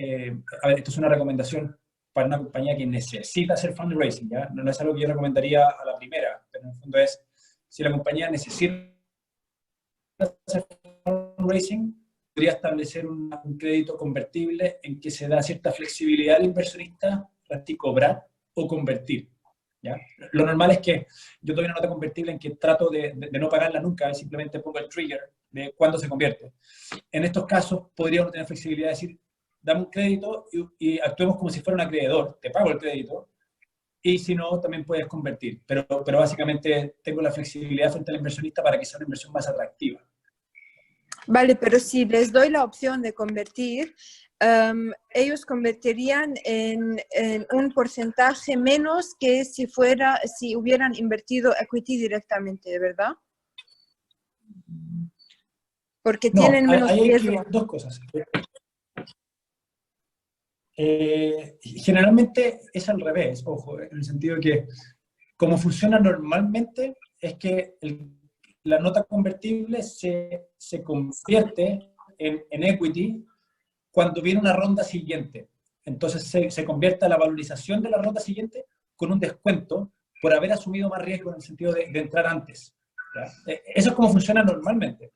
a ver, esto es una recomendación para una compañía que necesita hacer fundraising, ¿ya? No es algo que yo recomendaría a la primera, pero en el fondo es, si la compañía necesita hacer fundraising, podría establecer un crédito convertible en que se da cierta flexibilidad al inversionista para cobrar o convertir, ¿ya? Lo normal es que yo doy una nota convertible en que trato de no pagarla nunca, simplemente pongo el trigger de cuándo se convierte. En estos casos podríamos tener flexibilidad de decir, dame un crédito y actuemos como si fuera un acreedor, te pago el crédito, y si no, también puedes convertir. Pero básicamente tengo la flexibilidad frente al inversionista para que sea una inversión más atractiva. Vale, pero si les doy la opción de convertir, ellos convertirían en un porcentaje menos que si hubieran invertido equity directamente, ¿verdad? Porque tienen menos riesgo. Hay dos cosas. Generalmente es al revés, ojo, en el sentido de que como funciona normalmente es que la nota convertible se convierte en equity cuando viene una ronda siguiente. Entonces se convierte a la valorización de la ronda siguiente con un descuento por haber asumido más riesgo en el sentido de entrar antes, ¿ya? Eso es como funciona normalmente.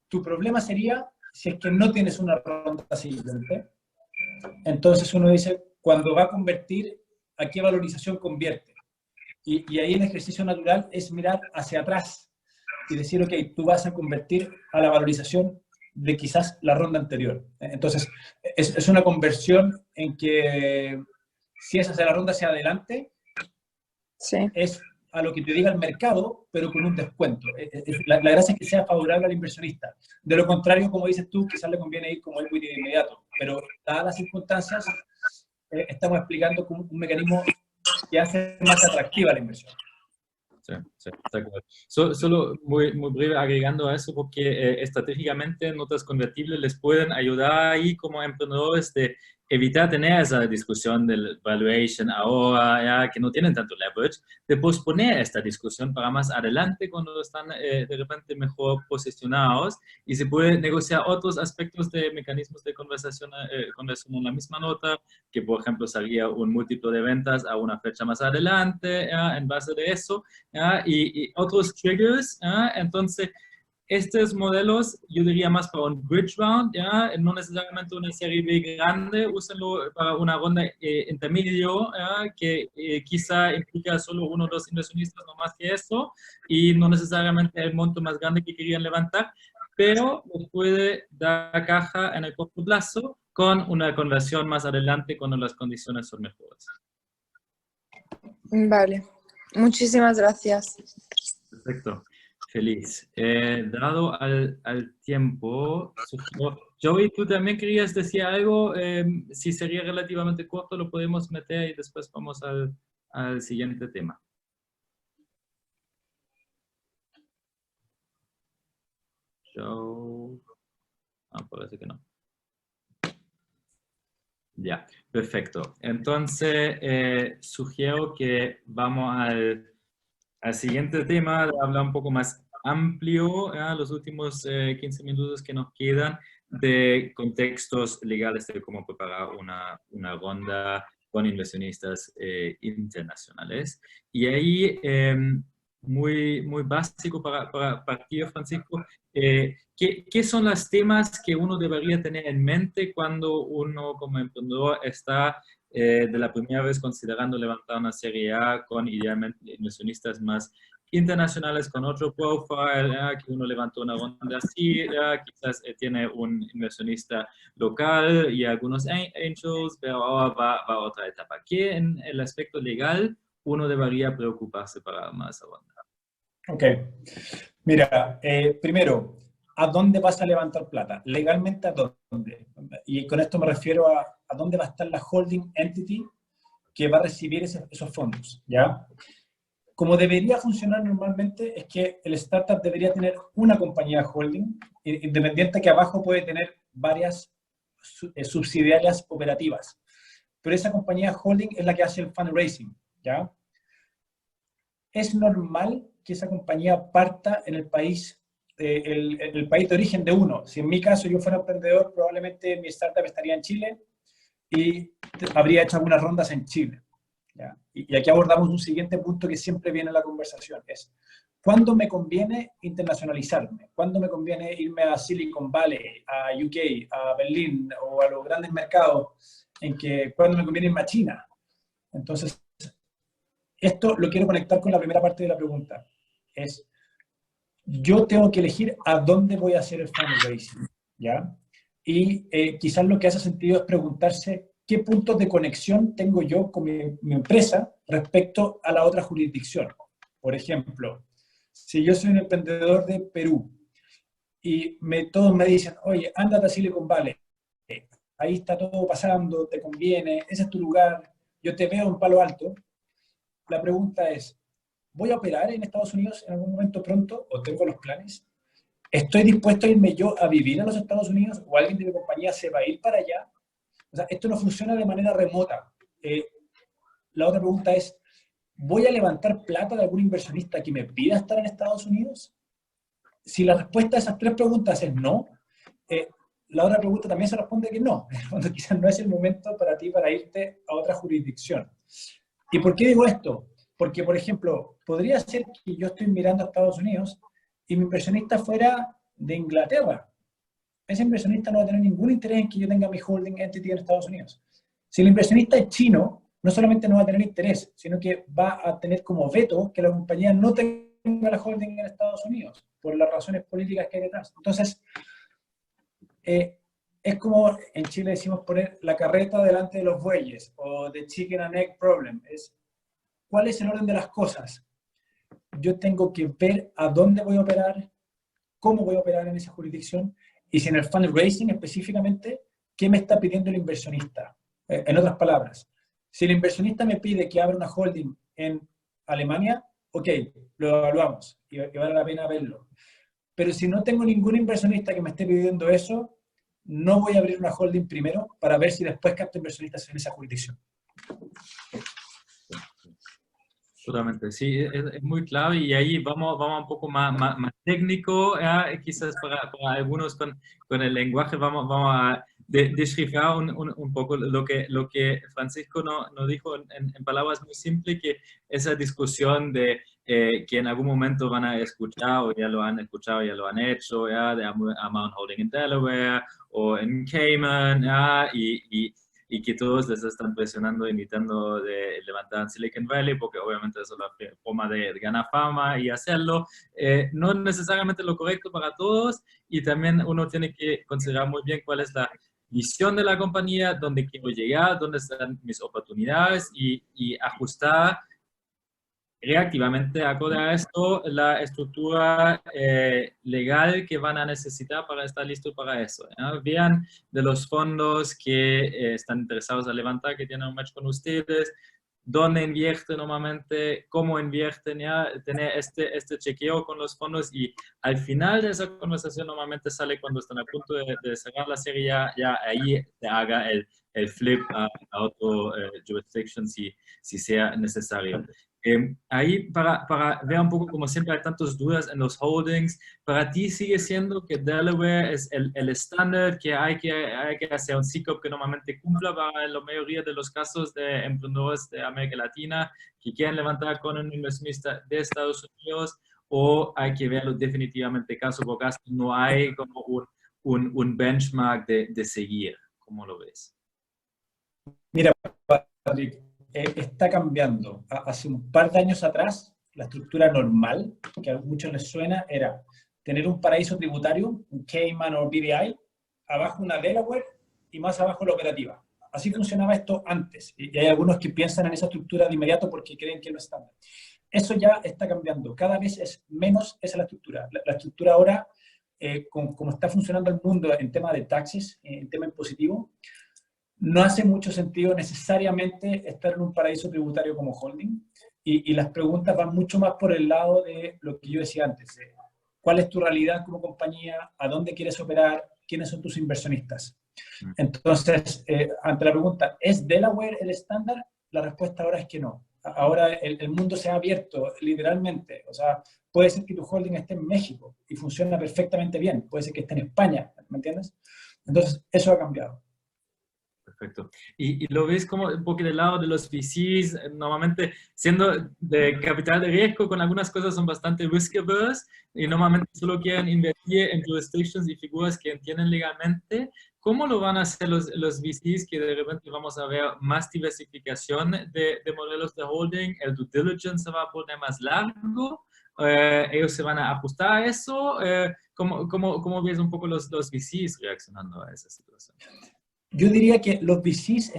Tu problema sería si es que no tienes una ronda siguiente. Entonces uno dice, cuando va a convertir, ¿a qué valorización convierte? Y ahí el ejercicio natural es mirar hacia atrás y decir, ok, tú vas a convertir a la valorización de quizás la ronda anterior. Entonces, es una conversión en que si es hacia la ronda hacia adelante, sí, es a lo que te diga el mercado, pero con un descuento. La gracia es que sea favorable al inversionista. De lo contrario, como dices tú, quizás le conviene ir como equity de inmediato, pero dadas las circunstancias, estamos explicando un mecanismo que hace más atractiva la inversión. Sí, sí, está claro. Solo muy breve agregando a eso, porque estratégicamente notas convertibles les pueden ayudar ahí como emprendedores de evitar tener esa discusión del valuation ahora, ya, que no tienen tanto leverage, de posponer esta discusión para más adelante cuando están de repente mejor posicionados y se puede negociar otros aspectos de mecanismos de conversión en la misma nota, que por ejemplo salía un múltiplo de ventas a una fecha más adelante, ya, en base de eso, ya, y otros triggers, ya. Entonces, estos modelos, yo diría más para un bridge round, ¿ya? No necesariamente una serie B grande, úsenlo para una ronda intermedio, ¿ya? Que quizá implica solo uno o dos inversionistas, no más que eso, y no necesariamente el monto más grande que querían levantar, pero les puede dar caja en el corto plazo con una conversión más adelante cuando las condiciones son mejores. Vale, muchísimas gracias. Perfecto. Feliz. Dado al tiempo, Joey, ¿tú también querías decir algo? Si sería relativamente corto, lo podemos meter y después vamos al siguiente tema. Joe. Parece que no. Ya, perfecto. Entonces, sugiero que vamos al siguiente tema, habla un poco más amplio, los últimos 15 minutos que nos quedan, de contextos legales de cómo preparar una ronda con inversionistas internacionales. Y ahí, muy básico para partir, Francisco, ¿qué son los temas que uno debería tener en mente cuando uno como emprendedor está de la primera vez considerando levantar una serie A con idealmente inversionistas más internacionales con otro profile, que uno levantó una ronda así, quizás tiene un inversionista local y algunos angels, pero ahora va a otra etapa? ¿Qué en el aspecto legal uno debería preocuparse para armar esa ronda? Ok. Mira, primero, ¿a dónde vas a levantar plata? Legalmente, ¿a dónde? Y con esto me refiero a dónde va a estar la holding entity que va a recibir esos fondos, ¿ya? Como debería funcionar normalmente, es que el startup debería tener una compañía holding, independiente, que abajo puede tener varias subsidiarias operativas. Pero esa compañía holding es la que hace el fundraising, ¿ya? Es normal que esa compañía parta en el país, el país de origen de uno. Si en mi caso yo fuera emprendedor, probablemente mi startup estaría en Chile y habría hecho algunas rondas en Chile, ¿ya? Y aquí abordamos un siguiente punto que siempre viene en la conversación, es ¿cuándo me conviene internacionalizarme? ¿Cuándo me conviene irme a Silicon Valley, a UK, a Berlín o a los grandes mercados? ¿Cuándo me conviene irme a China? Entonces, esto lo quiero conectar con la primera parte de la pregunta. Es, yo tengo que elegir a dónde voy a hacer el fundraising, ¿ya? Y quizás lo que hace sentido es preguntarse qué puntos de conexión tengo yo con mi empresa respecto a la otra jurisdicción. Por ejemplo, si yo soy un emprendedor de Perú y todos me dicen, oye, ándate a Silicon Valley, ahí está todo pasando, te conviene, ese es tu lugar, yo te veo en Palo Alto. La pregunta es, ¿voy a operar en Estados Unidos en algún momento pronto o tengo los planes? ¿Estoy dispuesto a irme yo a vivir a los Estados Unidos o alguien de mi compañía se va a ir para allá? O sea, esto no funciona de manera remota. La otra pregunta es, ¿voy a levantar plata de algún inversionista que me pida estar en Estados Unidos? Si la respuesta a esas tres preguntas es no, la otra pregunta también se responde que no, cuando quizás no es el momento para ti para irte a otra jurisdicción. ¿Y por qué digo esto? Porque, por ejemplo, podría ser que yo estoy mirando a Estados Unidos y mi inversionista fuera de Inglaterra. Ese inversionista no va a tener ningún interés en que yo tenga mi holding entity en Estados Unidos. Si el inversionista es chino, no solamente no va a tener interés, sino que va a tener como veto que la compañía no tenga la holding en Estados Unidos, por las razones políticas que hay detrás. Entonces, es como en Chile decimos poner la carreta delante de los bueyes, o the chicken and egg problem. ¿Cuál es el orden de las cosas? Yo tengo que ver a dónde voy a operar, cómo voy a operar en esa jurisdicción, y si en el fundraising específicamente, ¿qué me está pidiendo el inversionista? En otras palabras, si el inversionista me pide que abra una holding en Alemania, ok, lo evaluamos y vale la pena verlo. Pero si no tengo ningún inversionista que me esté pidiendo eso, no voy a abrir una holding primero para ver si después capto inversionistas en esa jurisdicción. Totalmente, sí, es muy clave y ahí vamos un poco más técnico, quizás para algunos con el lenguaje vamos a descifrar un poco lo que Francisco nos dijo en palabras muy simples, que esa discusión de que en algún momento van a escuchar o ya lo han escuchado, ya lo han hecho, de Amount Holding en Delaware o en Cayman, y que todos les están presionando, imitando de levantar en Silicon Valley, porque obviamente eso es la forma de ganar fama y hacerlo. No es necesariamente lo correcto para todos, y también uno tiene que considerar muy bien cuál es la visión de la compañía, dónde quiero llegar, dónde están mis oportunidades, y ajustar reactivamente, acorde a esto, la estructura legal que van a necesitar para estar listo para eso. Vean de los fondos que están interesados a levantar, que tienen un match con ustedes, dónde invierten normalmente, cómo invierten, tener este chequeo con los fondos, y al final de esa conversación normalmente sale cuando están a punto de cerrar la serie, ya ahí te haga el flip a otro jurisdiction si sea necesario. Ahí para ver un poco, como siempre hay tantas dudas en los holdings, ¿para ti sigue siendo que Delaware es el estándar, que hay que hacer un C-Corp que normalmente cumpla para la mayoría de los casos de emprendedores de América Latina que quieren levantar con un inversionista de Estados Unidos, o hay que verlo definitivamente caso por caso? No hay como un benchmark de seguir. ¿Cómo lo ves? Mira, Patrick, está cambiando. Hace un par de años atrás, la estructura normal, que a muchos les suena, era tener un paraíso tributario, un Cayman o BVI, abajo una Delaware y más abajo la operativa. Así funcionaba esto antes. Y hay algunos que piensan en esa estructura de inmediato porque creen que no es estándar. Eso ya está cambiando. Cada vez es menos esa la estructura. La estructura ahora, como está funcionando el mundo en tema de taxes, en tema impositivo, no hace mucho sentido necesariamente estar en un paraíso tributario como holding, y las preguntas van mucho más por el lado de lo que yo decía antes. ¿Cuál es tu realidad como compañía? ¿A dónde quieres operar? ¿Quiénes son tus inversionistas? Entonces, ante la pregunta, ¿es Delaware el estándar? La respuesta ahora es que no. Ahora el mundo se ha abierto literalmente. O sea, puede ser que tu holding esté en México y funciona perfectamente bien. Puede ser que esté en España, ¿me entiendes? Entonces, eso ha cambiado. Perfecto. ¿Y lo ves como un poco del lado de los VCs? Normalmente, siendo de capital de riesgo, con algunas cosas son bastante risk averse y normalmente solo quieren invertir en jurisdictions y figuras que entienden legalmente. ¿Cómo lo van a hacer los VCs, que de repente vamos a ver más diversificación de modelos de holding? ¿El due diligence se va a poner más largo? ¿Ellos se van a ajustar a eso? ¿Cómo ves un poco los VCs reaccionando a esa situación? Yo diría que los VCs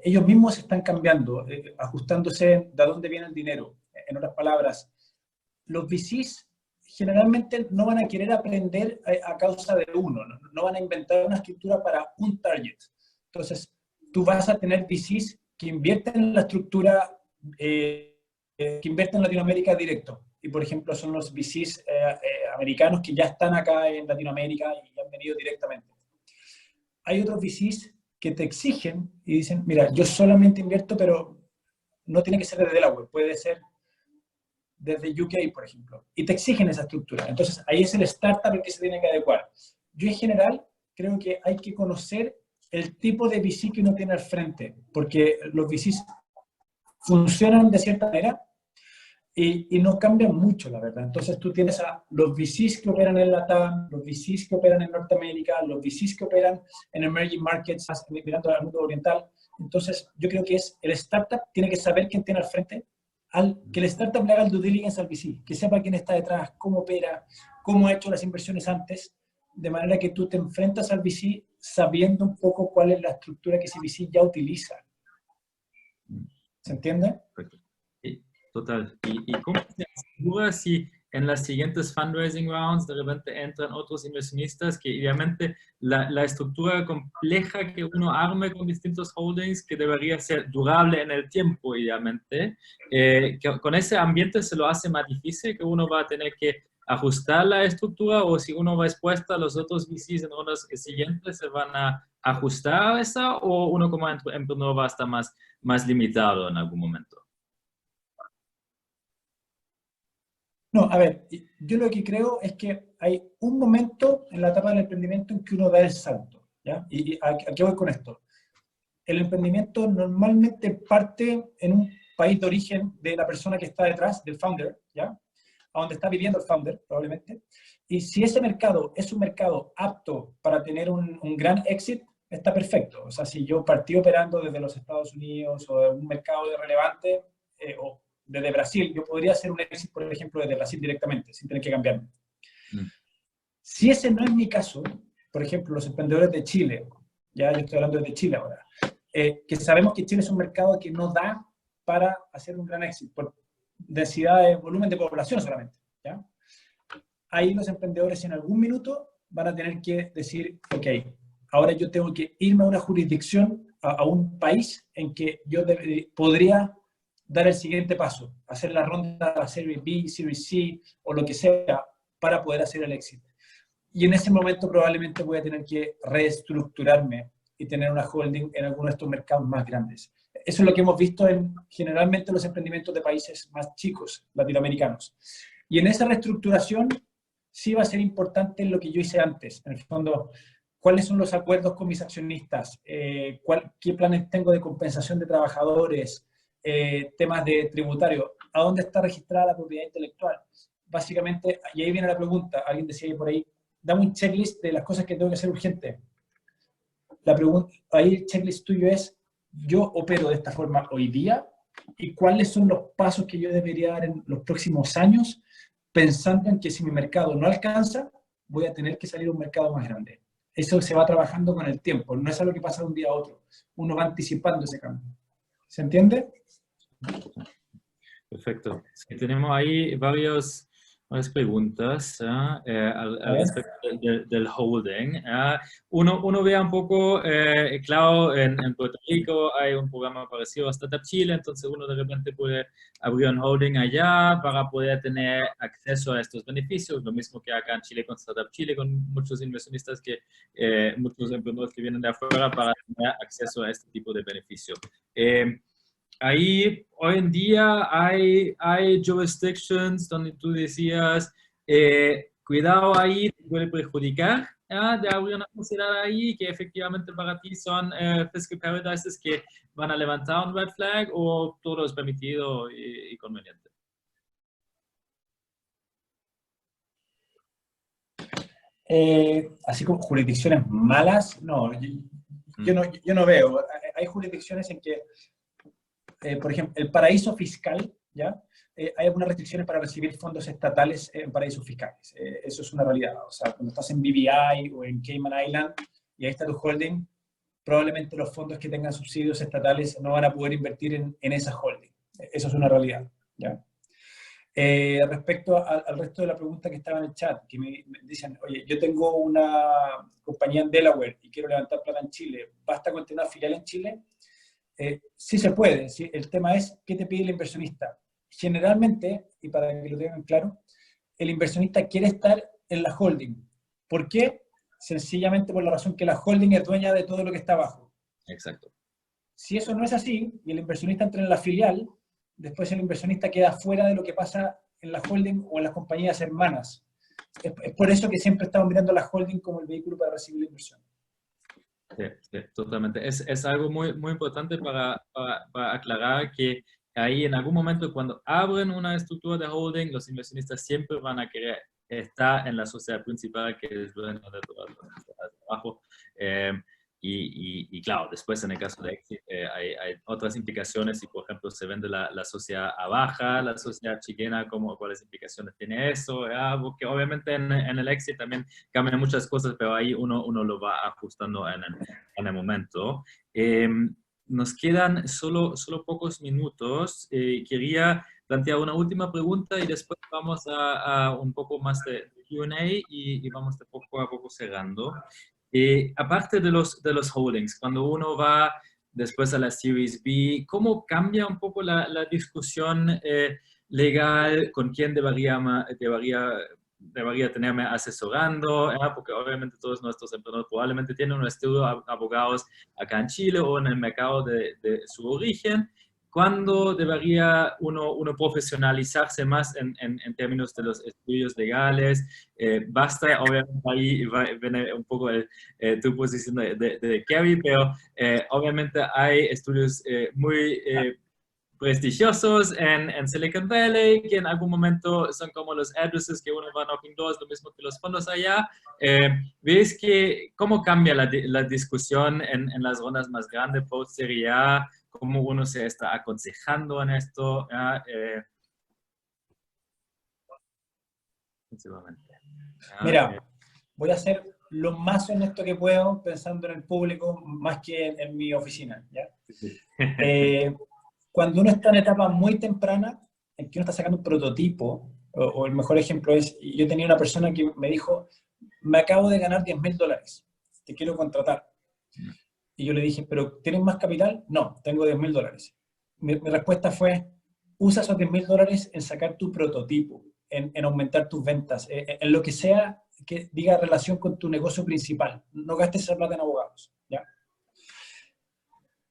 ellos mismos están cambiando, ajustándose de dónde viene el dinero. En otras palabras, los VCs generalmente no van a querer aprender a causa de uno, no van a inventar una estructura para un target. Entonces, tú vas a tener VCs que invierten en la estructura, que invierten en Latinoamérica directo. Y, por ejemplo, son los VCs americanos que ya están acá en Latinoamérica y han venido directamente. Hay otros VCs que te exigen y dicen, mira, yo solamente invierto, pero no tiene que ser desde Delaware, puede ser desde UK, por ejemplo. Y te exigen esa estructura. Entonces, ahí es el startup el que se tiene que adecuar. Yo, en general, creo que hay que conocer el tipo de VC que uno tiene al frente, porque los VCs funcionan de cierta manera y no cambian mucho, la verdad. Entonces tú tienes a los VCs que operan en LATAM, los VCs que operan en Norteamérica, los VCs que operan en emerging markets, mirando al mundo oriental. Entonces yo creo que el startup tiene que saber quién tiene al frente, que el startup le haga el due diligence al VC, que sepa quién está detrás, cómo opera, cómo ha hecho las inversiones antes, de manera que tú te enfrentas al VC sabiendo un poco cuál es la estructura que ese VC ya utiliza. ¿Se entiende? Total. ¿Y cómo se asegura si en las siguientes fundraising rounds de repente entran otros inversionistas, que idealmente la estructura compleja que uno arme con distintos holdings, que debería ser durable en el tiempo idealmente, que con ese ambiente se lo hace más difícil, que uno va a tener que ajustar la estructura o si uno va expuesta, los otros VCs en rondas siguientes se van a ajustar a esa o uno como emprendedor va a estar más limitado en algún momento? No, a ver, yo lo que creo es que hay un momento en la etapa del emprendimiento en que uno da el salto, ¿ya? ¿Y a qué voy con esto? El emprendimiento normalmente parte en un país de origen de la persona que está detrás, del founder, ¿ya? A donde está viviendo el founder, probablemente. Y si ese mercado es un mercado apto para tener un gran éxito, está perfecto. O sea, si yo partí operando desde los Estados Unidos o de un mercado relevante, o desde Brasil, yo podría hacer un éxito, por ejemplo, desde Brasil directamente, sin tener que cambiarme. Si ese no es mi caso, por ejemplo, los emprendedores de Chile, ya yo estoy hablando de Chile ahora, que sabemos que Chile es un mercado que no da para hacer un gran éxito, por densidad de volumen de población solamente, ¿ya? Ahí los emprendedores en algún minuto van a tener que decir, ok, ahora yo tengo que irme a una jurisdicción, a un país en que yo podría dar el siguiente paso, hacer la ronda de la Series B, Series C o lo que sea para poder hacer el éxito. Y en ese momento probablemente voy a tener que reestructurarme y tener una holding en alguno de estos mercados más grandes. Eso es lo que hemos visto en generalmente los emprendimientos de países más chicos, latinoamericanos. Y en esa reestructuración sí va a ser importante lo que yo hice antes. En el fondo, ¿cuáles son los acuerdos con mis accionistas? ¿Qué planes tengo de compensación de trabajadores? Temas de tributario. ¿A dónde está registrada la propiedad intelectual? Básicamente, y ahí viene la pregunta, alguien decía ahí por ahí, dame un checklist de las cosas que tengo que hacer urgente. La pregunta, ahí el checklist tuyo es, yo opero de esta forma hoy día, y cuáles son los pasos que yo debería dar en los próximos años, pensando en que si mi mercado no alcanza, voy a tener que salir a un mercado más grande. Eso se va trabajando con el tiempo, no es algo que pasa de un día a otro. Uno va anticipando ese cambio. ¿Se entiende? Perfecto. Sí, tenemos ahí varias preguntas al respecto del holding. Uno ve un poco, claro, en Puerto Rico hay un programa parecido a Startup Chile, entonces uno de repente puede abrir un holding allá para poder tener acceso a estos beneficios, lo mismo que acá en Chile con Startup Chile, con muchos inversionistas, muchos emprendedores que vienen de afuera para tener acceso a este tipo de beneficios. Ahí, hoy en día, hay jurisdictions donde tú decías, cuidado ahí, te puede perjudicar, de abrir una sociedad ahí que efectivamente para ti son fiscal paradises que van a levantar un red flag o todo es permitido y conveniente. Así como jurisdicciones malas, no, yo no veo. Hay jurisdicciones en que por ejemplo, el paraíso fiscal, ¿ya? Hay algunas restricciones para recibir fondos estatales en paraísos fiscales. Eso es una realidad. O sea, cuando estás en BVI o en Cayman Island y ahí está tu holding, probablemente los fondos que tengan subsidios estatales no van a poder invertir en esa holding. Eso es una realidad, ¿ya? Respecto al resto de la pregunta que estaba en el chat, que me dicen, oye, yo tengo una compañía en Delaware y quiero levantar plata en Chile, ¿basta con tener una filial en Chile? Sí se puede, ¿sí? El tema es qué te pide el inversionista. Generalmente, y para que lo tengan claro, el inversionista quiere estar en la holding. ¿Por qué? Sencillamente por la razón que la holding es dueña de todo lo que está abajo. Exacto. Si eso no es así, y el inversionista entra en la filial, después el inversionista queda fuera de lo que pasa en la holding o en las compañías hermanas. Es por eso que siempre estamos mirando la holding como el vehículo para recibir la inversión. Sí, sí, totalmente. Es algo muy, muy importante para aclarar que ahí en algún momento cuando abren una estructura de holding, los inversionistas siempre van a querer estar en la sociedad principal que es dueño de todas las sociedades de abajo. Y claro, después en el caso de Exit hay otras implicaciones. Si por ejemplo se vende la sociedad a baja, la sociedad chilena, ¿cuáles implicaciones tiene eso? Porque obviamente en el Exit también cambian muchas cosas, pero ahí uno lo va ajustando en el momento. Nos quedan solo pocos minutos. Quería plantear una última pregunta y después vamos a un poco más de Q&A y vamos de poco a poco cerrando. Aparte de los holdings, cuando uno va después a la Series B, ¿cómo cambia un poco la discusión legal? ¿Con quién debería debería tenerme asesorando, porque obviamente todos nuestros emprendedores probablemente tienen un estudio de abogados acá en Chile o en el mercado de su origen. ¿Cuándo debería uno profesionalizarse más en términos de los estudios legales? Basta, obviamente ahí viene un poco tu posición de Kerry, pero obviamente hay estudios muy prestigiosos en Silicon Valley, que en algún momento son como los addresses que uno va knocking doors, lo mismo que los fondos allá. ¿Ves que cómo cambia la discusión en las rondas más grandes, post Serie A? ¿Cómo uno se está aconsejando en esto? Mira, voy a ser lo más honesto que puedo pensando en el público más que en mi oficina, ¿ya? Cuando uno está en etapa muy temprana, en que uno está sacando un prototipo, o el mejor ejemplo es, yo tenía una persona que me dijo, me acabo de ganar $10.000, te quiero contratar. Y yo le dije, ¿pero tienes más capital? No, tengo $10.000. Mi respuesta fue, usa esos $10.000 en sacar tu prototipo, en aumentar tus ventas, en lo que sea que diga relación con tu negocio principal. No gastes esa plata en abogados, ¿ya?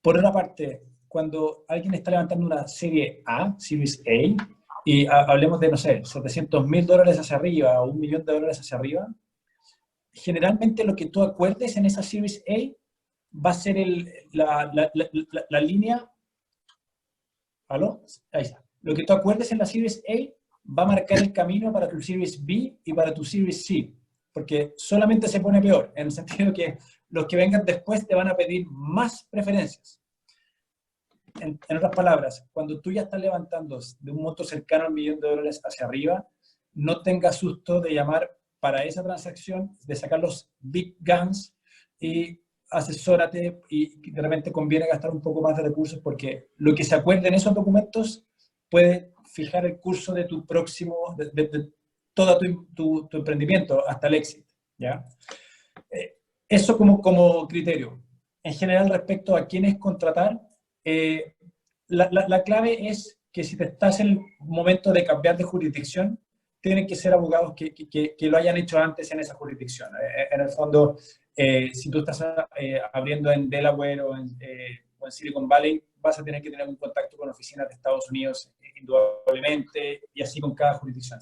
Por otra parte, cuando alguien está levantando una serie A, Series A, y hablemos de, no sé, $700.000 hacia arriba o $1 millón hacia arriba, generalmente lo que tú acuerdes en esa Series A va a ser la línea. ¿Aló? Ahí está. Lo que tú acuerdes en la Series A va a marcar el camino para tu Series B y para tu Series C, porque solamente se pone peor, en el sentido que los que vengan después te van a pedir más preferencias. En otras palabras, cuando tú ya estás levantando de un monto cercano al $1 millón hacia arriba, no tengas susto de llamar para esa transacción, de sacar los big guns y asesórate, y de repente conviene gastar un poco más de recursos porque lo que se acuerde en esos documentos puede fijar el curso de tu próximo, de todo tu emprendimiento hasta el éxito, ¿ya? Eso como criterio. En general, respecto a quiénes contratar, la clave es que si te estás en el momento de cambiar de jurisdicción, tienen que ser abogados que lo hayan hecho antes en esa jurisdicción. En el fondo, si tú estás abriendo en Delaware o en Silicon Valley, vas a tener que tener un contacto con oficinas de Estados Unidos, indudablemente, y así con cada jurisdicción.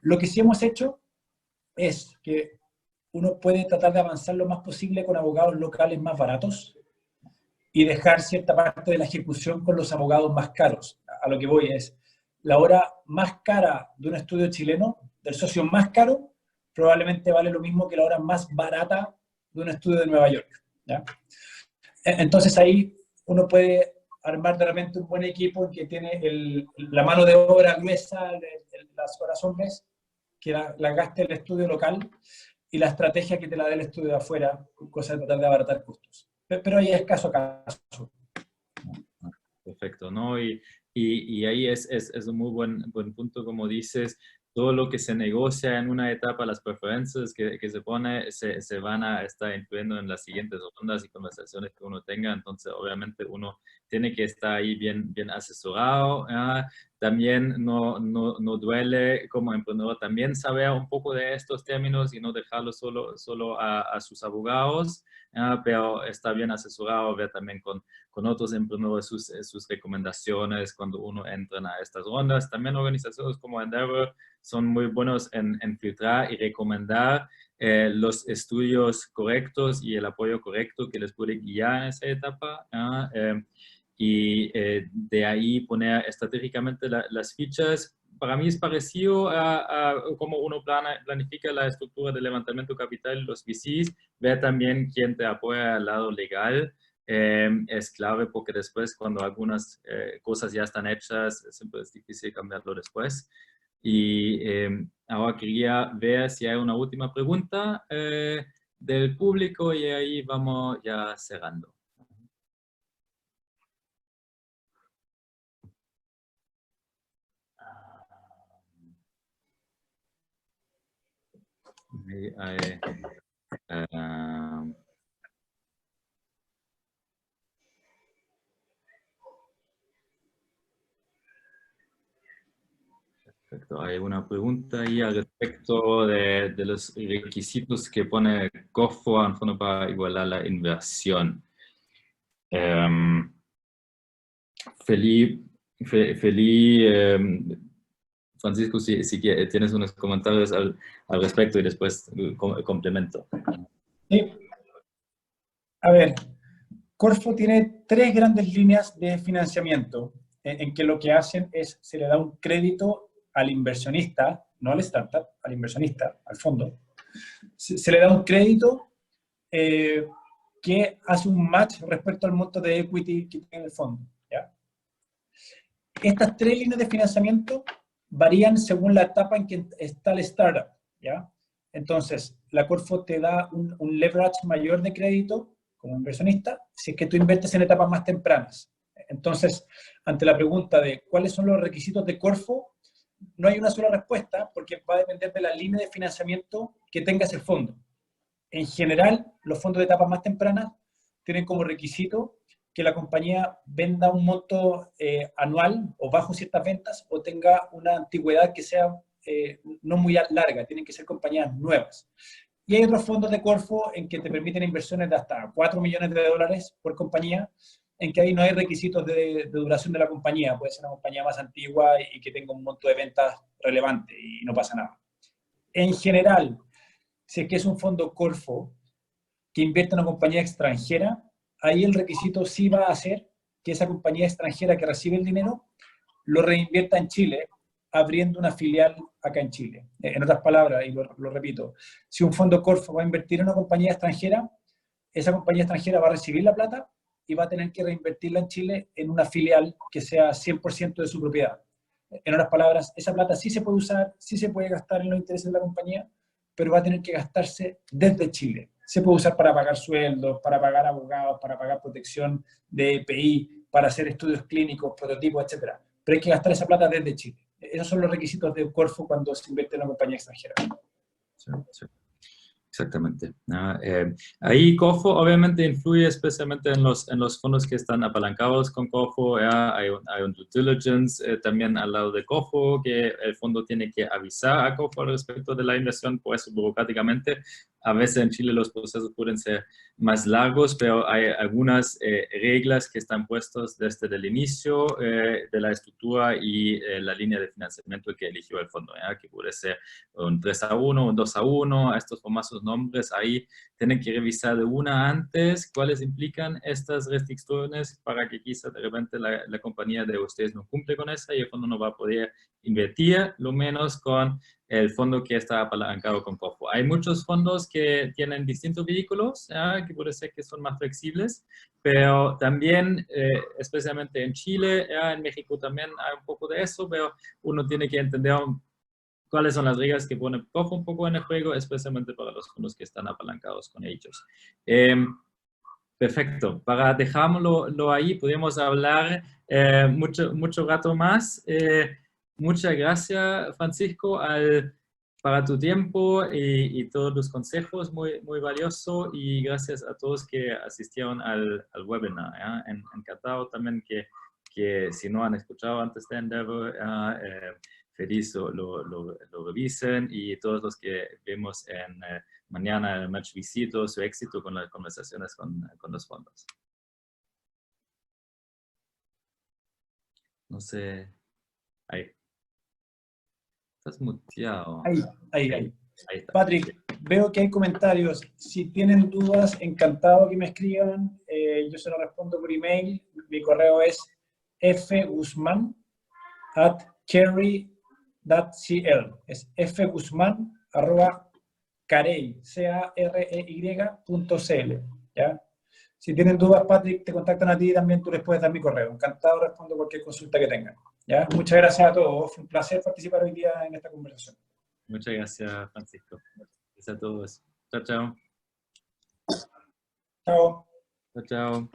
Lo que sí hemos hecho es que uno puede tratar de avanzar lo más posible con abogados locales más baratos y dejar cierta parte de la ejecución con los abogados más caros. A lo que voy es, la hora más cara de un estudio chileno, del socio más caro, probablemente vale lo mismo que la hora más barata de un estudio de Nueva York, ¿ya? Entonces ahí uno puede armar de repente un buen equipo que tiene la mano de obra gruesa, las horas hombres, que la gaste el estudio local, y la estrategia que te la dé el estudio de afuera, cosa de tratar de abaratar costos. Pero ahí es caso a caso. Perfecto, ¿no? Y ahí es un muy buen punto, como dices, todo lo que se negocia en una etapa, las preferencias que se pone, se van a estar influyendo en las siguientes rondas y conversaciones que uno tenga. Entonces, obviamente, uno tiene que estar ahí bien asesorado. También no duele como emprendedor también saber un poco de estos términos y no dejarlo solo a sus abogados, pero está bien asesorado, ver también con otros emprendedores sus recomendaciones cuando uno entra a estas rondas. También organizaciones como Endeavor son muy buenos en filtrar y recomendar los estudios correctos y el apoyo correcto que les puede guiar en esa etapa. Y de ahí poner estratégicamente las fichas. Para mí es parecido a cómo uno planifica la estructura de levantamiento de capital, los VCs, ver también quién te apoya al lado legal. Es clave porque después cuando algunas cosas ya están hechas, siempre es difícil cambiarlo después. Y ahora quería ver si hay una última pregunta del público y ahí vamos ya cerrando. Perfecto. Perfecto. Hay una pregunta ahí al respecto de los requisitos que pone Corfo en fondo para igualar la inversión. Francisco, si tienes unos comentarios al respecto y después complemento. Sí. A ver, Corfo tiene 3 grandes líneas de financiamiento, en que lo que hacen es, se le da un crédito al inversionista, no al startup, al inversionista, al fondo. Se le da un crédito que hace un match respecto al monto de equity que tiene el fondo, ¿ya? Estas 3 líneas de financiamiento varían según la etapa en que está el startup, ¿ya? Entonces, la Corfo te da un leverage mayor de crédito como inversionista si es que tú inviertes en etapas más tempranas. Entonces, ante la pregunta de cuáles son los requisitos de Corfo, no hay una sola respuesta porque va a depender de la línea de financiamiento que tengas el fondo. En general, los fondos de etapas más tempranas tienen como requisito que la compañía venda un monto anual o bajo ciertas ventas o tenga una antigüedad que sea no muy larga, tienen que ser compañías nuevas. Y hay otros fondos de Corfo en que te permiten inversiones de hasta 4 millones de dólares por compañía, en que ahí no hay requisitos de duración de la compañía, puede ser una compañía más antigua y que tenga un monto de ventas relevante y no pasa nada. En general, si es que es un fondo Corfo que invierte en una compañía extranjera, ahí el requisito sí va a ser que esa compañía extranjera que recibe el dinero lo reinvierta en Chile, abriendo una filial acá en Chile. En otras palabras, y lo repito, si un fondo Corfo va a invertir en una compañía extranjera, esa compañía extranjera va a recibir la plata y va a tener que reinvertirla en Chile en una filial que sea 100% de su propiedad. En otras palabras, esa plata sí se puede usar, sí se puede gastar en los intereses de la compañía, pero va a tener que gastarse desde Chile. Se puede usar para pagar sueldos, para pagar abogados, para pagar protección de EPI, para hacer estudios clínicos, prototipos, etc. Pero hay que gastar esa plata desde Chile. Esos son los requisitos de Corfo cuando se invierte en una compañía extranjera. Sí, sí. Exactamente. Ahí Corfo obviamente influye especialmente en los fondos que están apalancados con Corfo. Hay un due diligence también al lado de Corfo que el fondo tiene que avisar a Corfo al respecto de la inversión, por eso burocráticamente. A veces en Chile los procesos pueden ser más largos, pero hay algunas reglas que están puestas desde el inicio de la estructura y la línea de financiamiento que eligió el fondo, que puede ser un 3-1, un 2-1, estos famosos nombres ahí tienen que revisar de una antes cuáles implican estas restricciones para que quizá de repente la compañía de ustedes no cumple con esa y el fondo no va a poder invertir, lo menos con el fondo que está apalancado con Corfo. Hay muchos fondos que tienen distintos vehículos, que puede ser que son más flexibles, pero también, especialmente en Chile, en México también hay un poco de eso, pero uno tiene que entender cuáles son las reglas que pone Corfo un poco en el juego, especialmente para los fondos que están apalancados con ellos. Perfecto. Para dejarlo ahí, podemos hablar mucho rato más. Muchas gracias, Francisco, para tu tiempo y todos los consejos, muy valioso. Y gracias a todos que asistieron al webinar. Encantado también que si no han escuchado antes de Endeavor, feliz lo revisen, y todos los que vemos mañana el Match Visito, su éxito con las conversaciones con los fondos. No sé. Ahí. Estás muteado. Ahí está. Patrick, veo que hay comentarios. Si tienen dudas, encantado que me escriban. Yo se lo respondo por email. Mi correo es fguzman@carey.cl. Es fguzman@carey.cl. ¿Ya? Si tienen dudas, Patrick, te contactan a ti y también tú les puedes dar mi correo. Encantado respondo cualquier consulta que tengan. ¿Ya? Muchas gracias a todos. Fue un placer participar hoy día en esta conversación. Muchas gracias, Francisco. Gracias a todos. Chao, chao. Chao. Chao, chao.